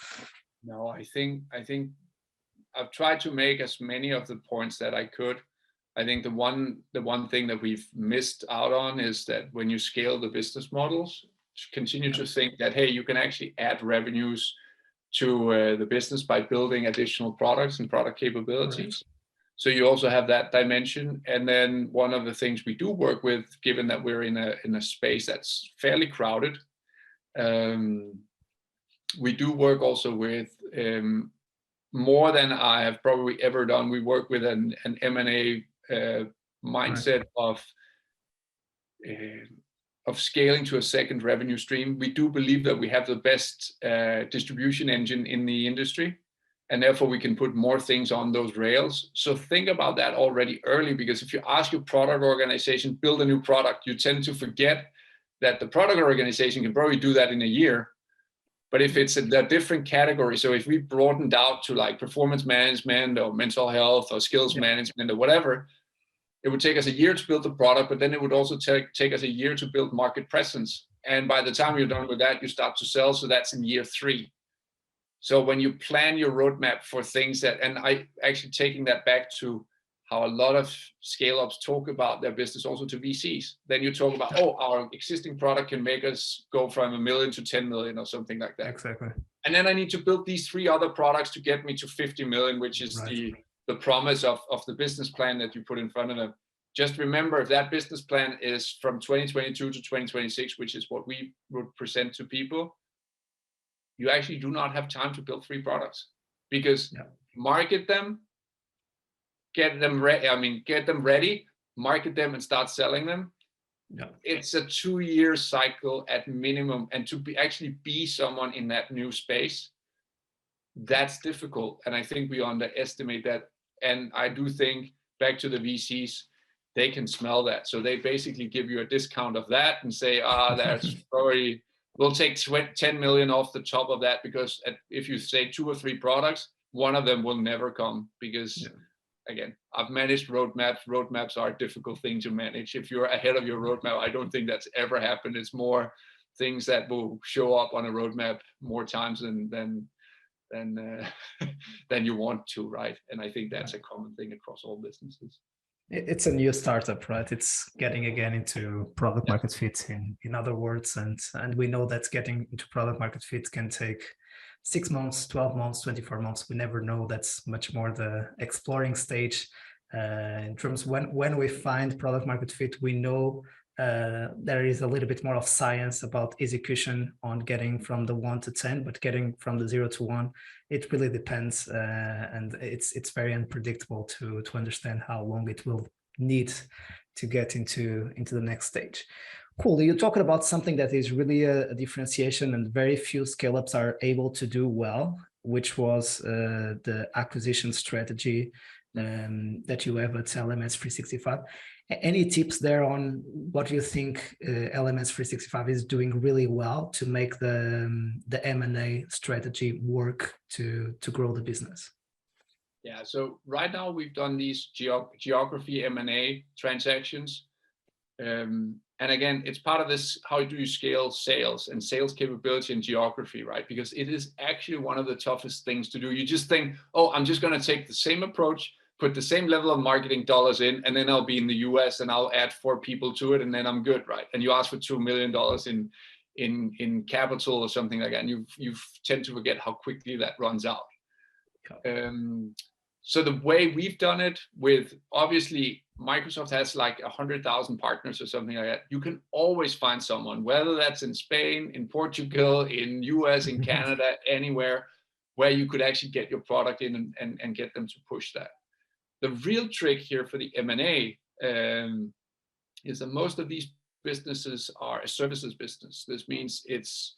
No, I think I've tried to make as many of the points that I could. I think the one thing that we've missed out on is that when you scale the business models, continue to think that, hey, you can actually add revenues to the business by building additional products and product capabilities. Right. So you also have that dimension. And then one of the things we do work with, given that we're in a space that's fairly crowded, we do work also with more than I have probably ever done. We work with an M&A mindset of scaling to a second revenue stream. We do believe that we have the best distribution engine in the industry, and therefore we can put more things on those rails. So think about that already early, because if you ask your product organization, build a new product, you tend to forget that the product organization can probably do that in a year. But if it's a different category, so if we broadened out to like performance management or mental health or skills management or whatever, it would take us a year to build the product, but then it would also take us a year to build market presence. And by the time you're done with that, you start to sell. So that's in year 3. So when you plan your roadmap for things that, and I actually taking that back to how a lot of scale-ups talk about their business also to VCs. Then you talk about, oh, our existing product can make us go from 1 million to 10 million or something like that. Exactly. And then I need to build these 3 other products to get me to 50 million, which is the promise of the business plan that you put in front of them. Just remember, if that business plan is from 2022 to 2026, which is what we would present to people, you actually do not have time to build 3 products, because market them, get them ready, market them and start selling them. It's a 2-year cycle at minimum. And to actually be someone in that new space, that's difficult. And I think we underestimate that. And I do think, back to the VCs, they can smell that. So they basically give you a discount of that and say, that's probably, we'll take 10 million off the top of that, because if you say 2 or 3 products, one of them will never come, because again, I've managed roadmaps. Roadmaps are a difficult thing to manage. If you're ahead of your roadmap, I don't think that's ever happened. It's more things that will show up on a roadmap more times than you want to, right? And I think that's a common thing across all businesses. It's a new startup, right? It's getting again into product market fit, in other words, and we know that getting into product market fit can take 6 months, 12 months, 24 months. We never know. That's much more the exploring stage. In terms when we find product market fit, we know there is a little bit more of science about execution on getting from the 1 to 10, but getting from the 0 to 1, it really depends, and it's very unpredictable to understand how long it will need to get into the next stage. Cool. You're talking about something that is really a differentiation, and very few scale-ups are able to do well, which was the acquisition strategy that you have at LMS365. Any tips there on what you think LMS365 is doing really well to make the M&A strategy work to grow the business? Yeah, so right now we've done these geography M&A transactions. And again, it's part of this, how do you scale sales and sales capability and geography, right? Because it is actually one of the toughest things to do. You just think, oh, I'm just going to take the same approach, put the same level of marketing dollars in, and then I'll be in the US and I'll add 4 people to it, and then I'm good, right? And you ask for $2 million in capital or something like that, and you tend to forget how quickly that runs out. So the way we've done it, with obviously Microsoft has like 100,000 partners or something like that. You can always find someone, whether that's in Spain, in Portugal, in US, in Canada, anywhere, where you could actually get your product in and get them to push that. The real trick here for the M&A is that most of these businesses are a services business. This means it's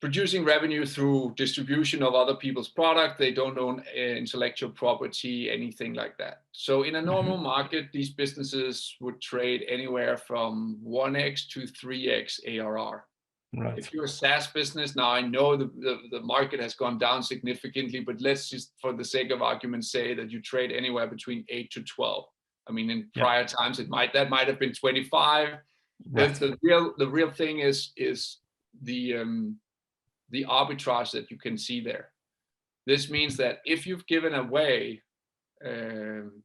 producing revenue through distribution of other people's product. They don't own intellectual property, anything like that. So in a normal market, these businesses would trade anywhere from 1x to 3x ARR. Right. If you're a SaaS business, now I know the market has gone down significantly, but let's just, for the sake of argument, say that you trade anywhere between 8 to 12. I mean, in prior times, that might have been 25. Right. The real thing is the arbitrage that you can see there. This means that if you've given away,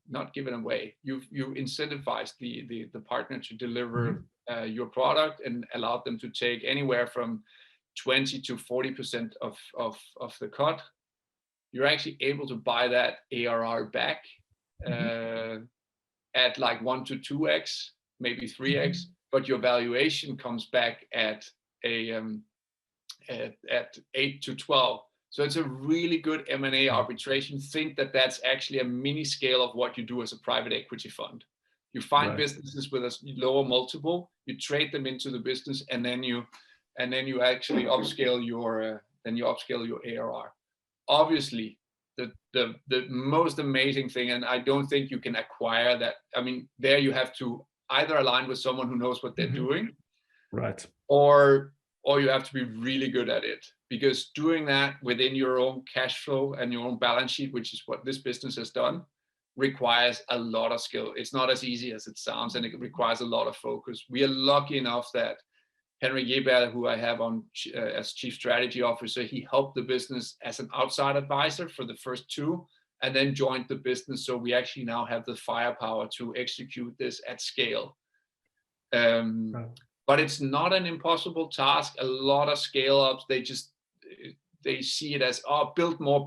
not given away, you incentivized the partner to deliver your product and allowed them to take anywhere from 20 to 40% of the cut, you're actually able to buy that ARR back at like 1 to 2x, maybe 3x, but your valuation comes back at at 8 to 12. So it's a really good M&A arbitration. Think that that's actually a mini scale of what you do as a private equity fund. You find businesses with a lower multiple, you trade them into the business, and then you actually upscale your ARR. Obviously, the most amazing thing, and I don't think you can acquire that. I mean, there you have to either align with someone who knows what they're doing, right, or you have to be really good at it, because doing that within your own cash flow and your own balance sheet, which is what this business has done, requires a lot of skill. It's not as easy as it sounds, and it requires a lot of focus. We are lucky enough that Henrik Jeberg, who I have on as Chief Strategy Officer, he helped the business as an outside advisor for the first 2, and then joined the business. So we actually now have the firepower to execute this at scale. But it's not an impossible task. A lot of scale ups, they see it as, build more,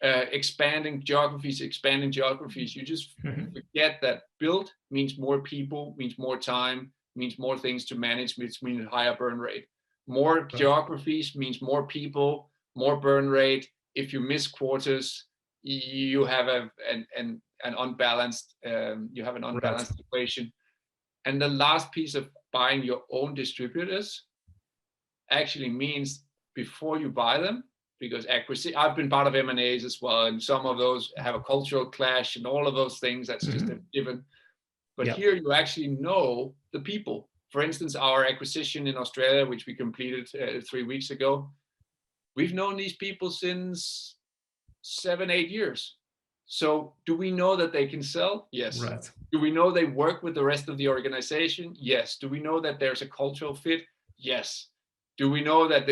expanding geographies. You just forget that build means more people, means more time, means more things to manage, which means higher burn rate. More geographies means more people, more burn rate. If you miss quarters, you have an unbalanced equation. And the last piece of buying your own distributors actually means, before you buy them, because I've been part of M&As as well, and some of those have a cultural clash and all of those things. That's just a given. But here you actually know the people. For instance, our acquisition in Australia, which we completed 3 weeks ago, we've known these people since 7-8 years. So do we know that they can sell? Yes. Right. Do we know they work with the rest of the organization? Yes. Do we know that there's a cultural fit? Yes. Do we know that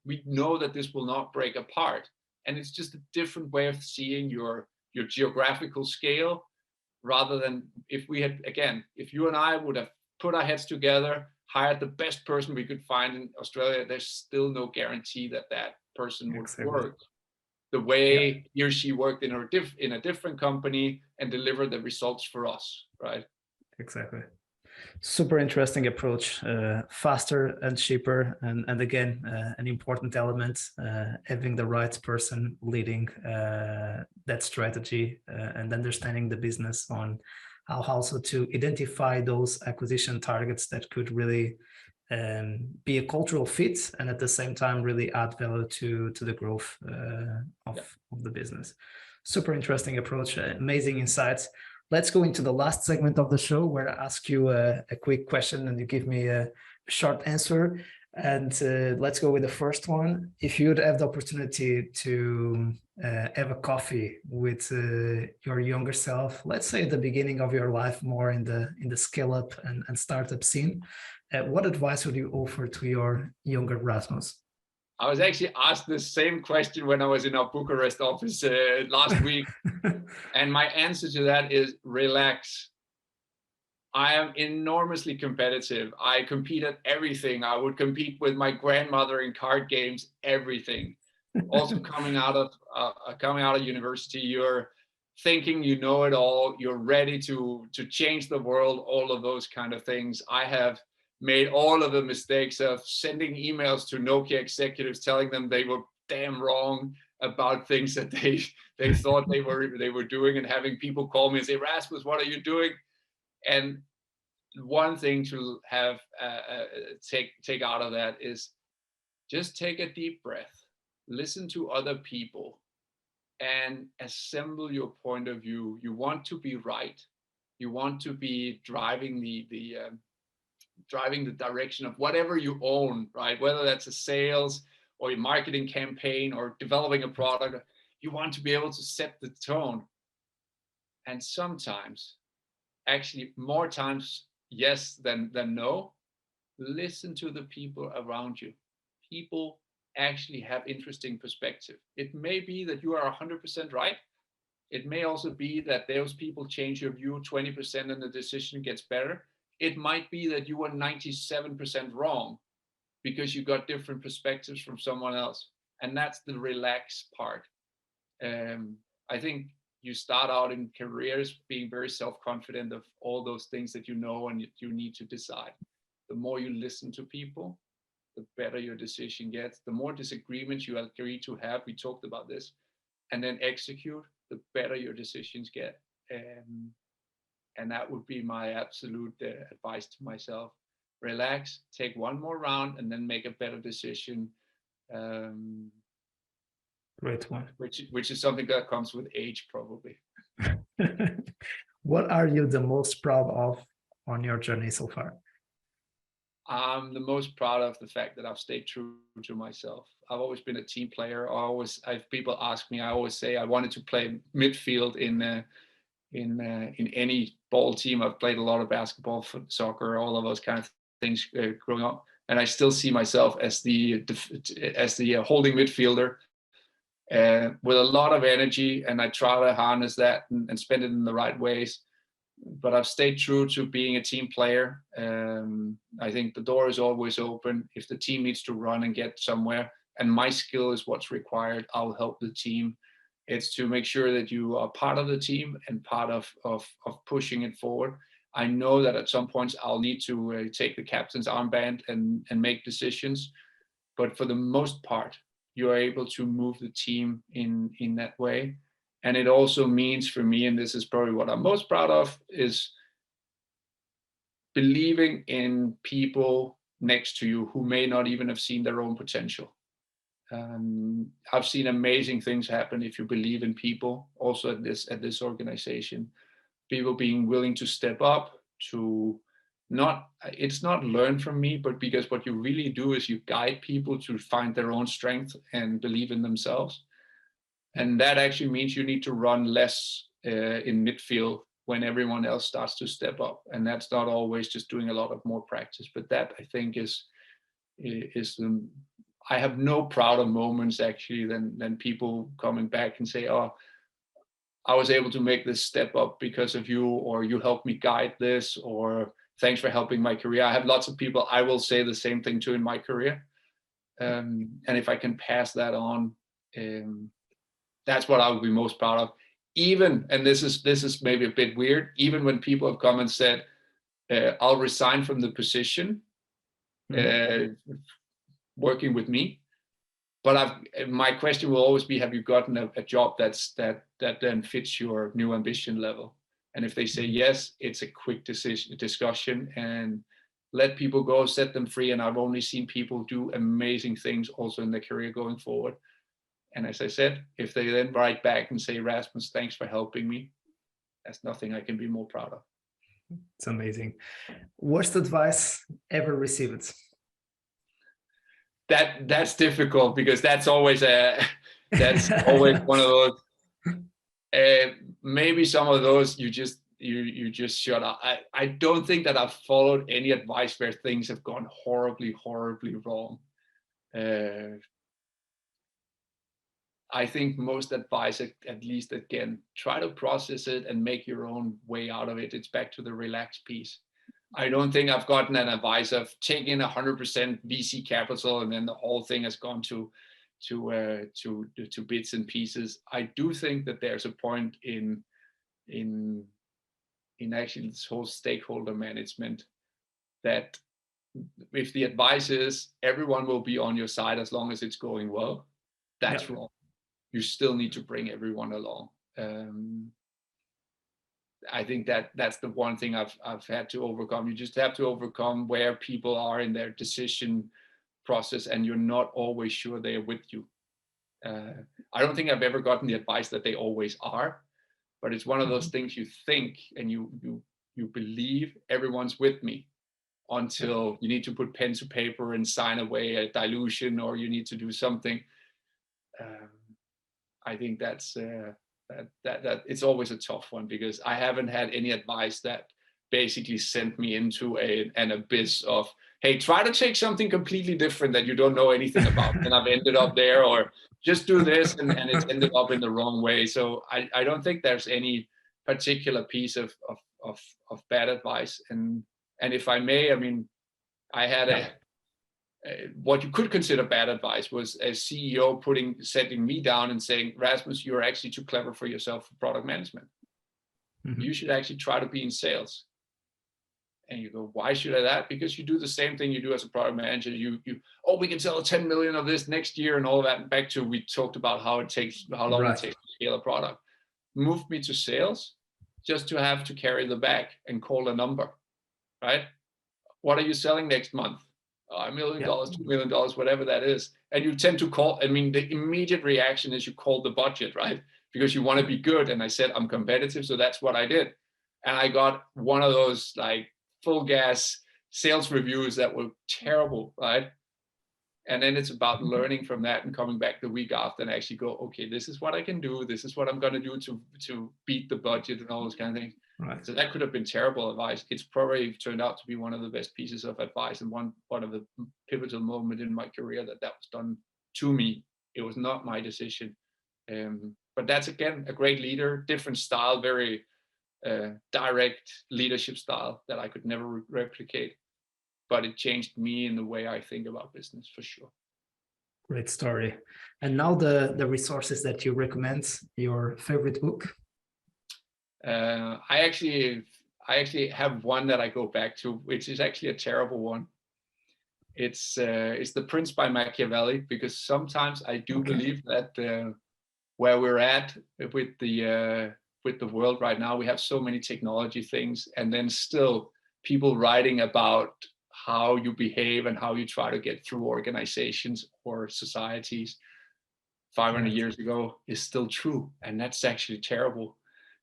we know that this will not break apart? And it's just a different way of seeing your geographical scale, rather than if you and I would have put our heads together, hired the best person we could find in Australia, there's still no guarantee that person would work the way he or she worked in a different company and deliver the results for us, right? Exactly. Super interesting approach, faster and cheaper, and again, an important element, having the right person leading that strategy and understanding the business on how also to identify those acquisition targets that could really be a cultural fit, and at the same time really add value to the growth of the business. Super interesting approach, amazing insights. Let's go into the last segment of the show, where I ask you a quick question and you give me a short answer. And let's go with the first one. If you would have the opportunity to have a coffee with your younger self, let's say at the beginning of your life, more in the scale up and startup scene, what advice would you offer to your younger Rasmus? I was actually asked the same question when I was in our Bucharest office last week. And my answer to that is relax. I am enormously competitive. I compete at everything. I would compete with my grandmother in card games, everything. Also coming out of university, you're thinking you know it all. You're ready to change the world, all of those kind of things. I have made all of the mistakes of sending emails to Nokia executives telling them they were damn wrong about things that they thought they were doing, and having people call me and say, Rasmus, what are you doing? And one thing to have take out of that is just take a deep breath, listen to other people, and assemble your point of view. You want to be right. You want to be driving driving the direction of whatever you own, right? Whether that's a sales or a marketing campaign or developing a product, you want to be able to set the tone. And sometimes, actually more times yes than no, listen to the people around you. People actually have interesting perspective. It may be that you are 100% right. It may also be that those people change your view 20% and the decision gets better. It might be that you were 97% wrong because you got different perspectives from someone else. And that's the relaxed part. I think you start out in careers being very self-confident of all those things that you know and you need to decide. The more you listen to people, the better your decision gets. The more disagreements you agree to have, we talked about this, and then execute, the better your decisions get. And that would be my absolute advice to myself. Relax, take one more round, and then make a better decision. Great one. Which is something that comes with age, probably. What are you the most proud of on your journey so far? I'm the most proud of the fact that I've stayed true to myself. I've always been a team player. If people ask me, I always say I wanted to play midfield in any ball team. I've played a lot of basketball, soccer, all of those kind of things growing up, and I still see myself as the holding midfielder with a lot of energy, and I try to harness that and spend it in the right ways. But I've stayed true to being a team player. I think the door is always open. If the team needs to run and get somewhere, and my skill is what's required, I'll help the team. It's to make sure that you are part of the team and part of pushing it forward. I know that at some points I'll need to take the captain's armband and make decisions, but for the most part, you are able to move the team in that way. And it also means for me, and this is probably what I'm most proud of, is believing in people next to you who may not even have seen their own potential. I've seen amazing things happen if you believe in people, also at this organization. People being willing to step up, to it's not learn from me, but because what you really do is you guide people to find their own strength and believe in themselves. And that actually means you need to run less in midfield when everyone else starts to step up. And that's not always just doing a lot of more practice, but that I think is I have no prouder moments actually than people coming back and say, oh, I was able to make this step up because of you, or you helped me guide this, or thanks for helping my career. I have lots of people I will say the same thing to in my career. And if I can pass that on, that's what I would be most proud of. Even, and this is maybe a bit weird, even when people have come and said, I'll resign from the position working with me. But my question will always be, have you gotten a job that then fits your new ambition level? And if they say yes, it's a quick discussion and let people go, set them free. And I've only seen people do amazing things also in their career going forward. And as I said, if they then write back and say, Rasmus, thanks for helping me, that's nothing I can be more proud of. It's amazing. Worst advice ever received? That's difficult because that's always one of those. Maybe some of those you just shut up. I don't think that I've followed any advice where things have gone horribly wrong. I think most advice, at least again, try to process it and make your own way out of it. It's back to the relaxed piece. I don't think I've gotten an advice of taking 100% VC capital and then the whole thing has gone to bits and pieces. I do think that there's a point in actually this whole stakeholder management that if the advice is everyone will be on your side as long as it's going well, that's wrong. You still need to bring everyone along. I think that's the one thing I've had to overcome. You just have to overcome where people are in their decision process and you're not always sure they're with you. I don't think I've ever gotten the advice that they always are, but it's one of those things you think and you believe everyone's with me until you need to put pen to paper and sign away a dilution or you need to do something. I think that's that it's always a tough one because I haven't had any advice that basically sent me into an abyss of, hey, try to take something completely different that you don't know anything about. And I've ended up there, or just do this and it's ended up in the wrong way. So I don't think there's any particular piece of bad advice. And if I may, I mean, I had what you could consider bad advice was a CEO setting me down and saying, Rasmus, you're actually too clever for yourself for product management. Mm-hmm. You should actually try to be in sales. And you go, why should I that? Because you do the same thing you do as a product manager. We can sell 10 million of this next year and all that. And back to, we talked about how long it takes to scale a product. Moved me to sales just to have to carry the bag and call a number, right? What are you selling next month? $1 million, $2 million, whatever that is. And you tend to call, I mean, the immediate reaction is you call the budget, right? Because you want to be good. And I said, I'm competitive. So that's what I did. And I got one of those like full gas sales reviews that were terrible, right? And then it's about learning from that and coming back the week after and actually go, okay, this is what I can do. This is what I'm going to do to beat the budget and all those kind of things. Right. So that could have been terrible advice. It's probably turned out to be one of the best pieces of advice and one of the pivotal moments in my career that was done to me. It was not my decision. But that's, again, a great leader, different style, very direct leadership style that I could never replicate. But it changed me in the way I think about business, for sure. Great story. And now the resources that you recommend, your favorite book? I actually have one that I go back to, which is actually a terrible one. It's The Prince by Machiavelli, because sometimes I do believe that where we're at with the world right now, we have so many technology things, and then still people writing about how you behave and how you try to get through organizations or societies 500 years ago is still true. And that's actually terrible.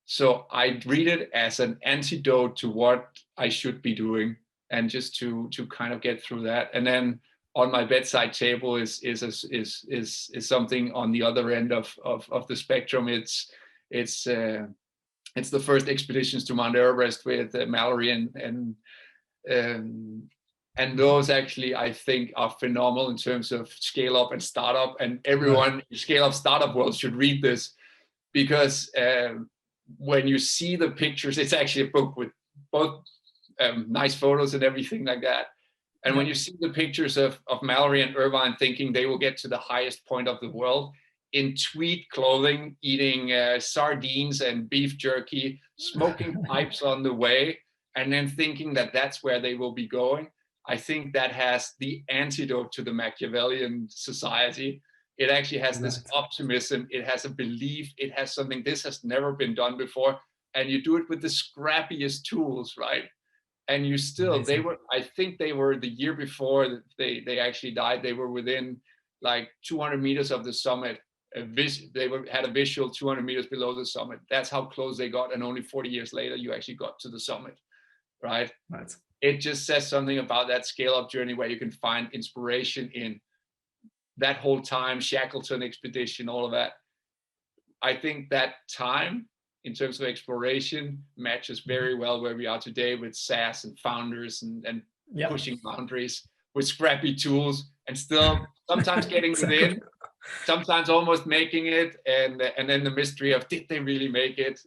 So I read it as an antidote to what I should be doing, and just to kind of get through that. And then on my bedside table is something on the other end of the spectrum. It's the first expeditions to Mount Everest with Mallory and those actually, I think, are phenomenal in terms of scale up and startup. And everyone in scale up startup world should read this, because when you see the pictures, it's actually a book with both nice photos and everything like that. And when you see the pictures of Mallory and Irvine thinking they will get to the highest point of the world in tweed clothing, eating sardines and beef jerky, smoking pipes on the way, and then thinking that that's where they will be going, I think that has the antidote to the Machiavellian society. It actually has this optimism. It has a belief. It has something, this has never been done before. And you do it with the scrappiest tools, right? And you still, I think they were the year before they actually died, they were within like 200 meters of the summit. Had a visual 200 meters below the summit. That's how close they got. And only 40 years later, you actually got to the summit, right? It just says something about that scale up journey where you can find inspiration in that whole time, Shackleton expedition, all of that. I think that time in terms of exploration matches very well where we are today with SaaS and founders and pushing boundaries with scrappy tools, and still sometimes getting within, sometimes almost making it, and then the mystery of, did they really make it?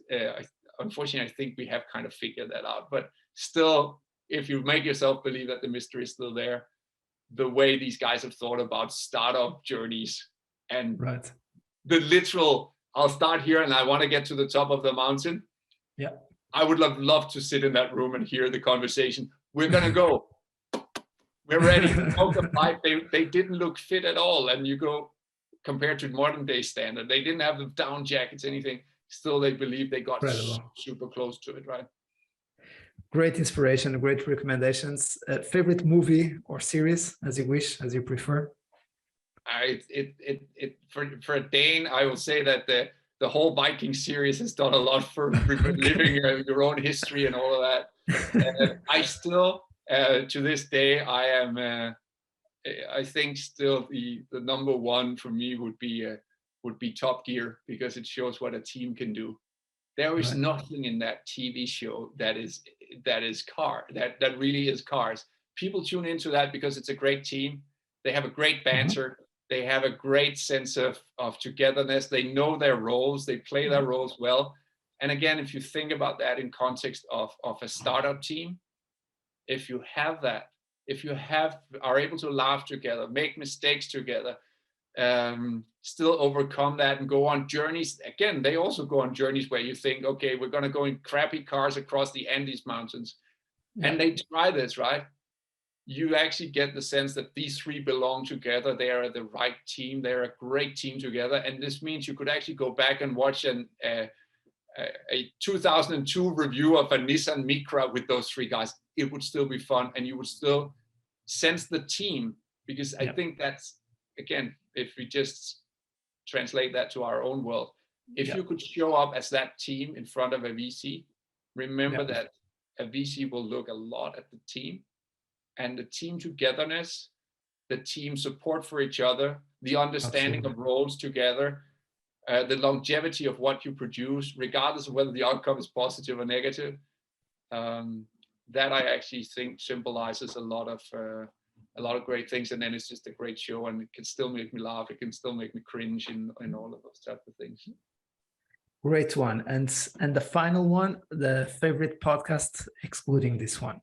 Unfortunately, I think we have kind of figured that out, but still, if you make yourself believe that the mystery is still there, the way these guys have thought about startup journeys and the literal, I'll start here and I want to get to the top of the mountain. Yeah. I would love to sit in that room and hear the conversation. We're going to go. We're ready. Smoke the pipe. They didn't look fit at all. And you go, compared to modern day standard, they didn't have the down jackets, anything. Still, they believe they got super close to it, right? Great inspiration, great recommendations. Favorite movie or series, as you wish, as you prefer? For a Dane, I will say that the whole Viking series has done a lot for living your own history and all of that. I still, to this day, I think still the number one for me would be Top Gear, because it shows what a team can do. There is nothing in that TV show that really is cars. People tune into that because it's a great team. They have a great banter. They have a great sense of togetherness. They know their roles. They play their roles well. And again, if you think about that in context of a startup team, if you have that, if you are able to laugh together, make mistakes together, still overcome that and go on journeys. Again, they also go on journeys where you think, okay, we're going to go in crappy cars across the Andes Mountains. Yeah. And they try this, right? You actually get the sense that these three belong together. They are the right team. They're a great team together. And this means you could actually go back and watch a 2002 review of a Nissan Micra with those three guys. It would still be fun, and you would still sense the team, because I think that's, again, if we just translate that to our own world, if you could show up as that team in front of a VC, remember that a VC will look a lot at the team, and the team togetherness, the team support for each other, the understanding of roles together, the longevity of what you produce, regardless of whether the outcome is positive or negative. That I actually think symbolizes a lot of great things. And then it's just a great show, and it can still make me laugh. It can still make me cringe in all of those type of things. Great one. And the final one, the favorite podcast, excluding this one.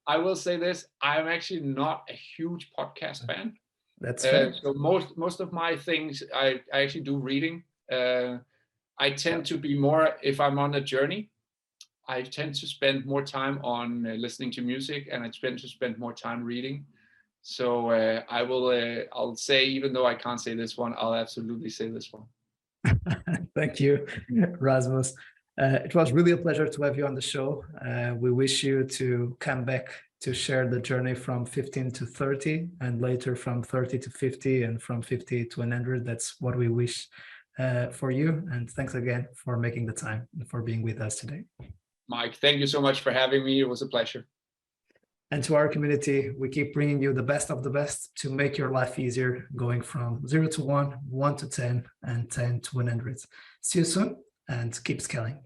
I will say this. I'm actually not a huge podcast fan. That's fair. So most of my things, I actually do reading. I tend to be more, if I'm on a journey, I tend to spend more time on listening to music, and I tend to spend more time reading. So I'll say, even though I can't say this one, I'll absolutely say this one. Thank you, Rasmus. It was really a pleasure to have you on the show. We wish you to come back to share the journey from 15 to 30, and later from 30 to 50, and from 50 to 100. That's what we wish for you. And thanks again for making the time and for being with us today. Mike, thank you so much for having me. It was a pleasure. And to our community, we keep bringing you the best of the best to make your life easier, going from 0 to 1, 1 to 10, and 10 to 100. See you soon, and keep scaling.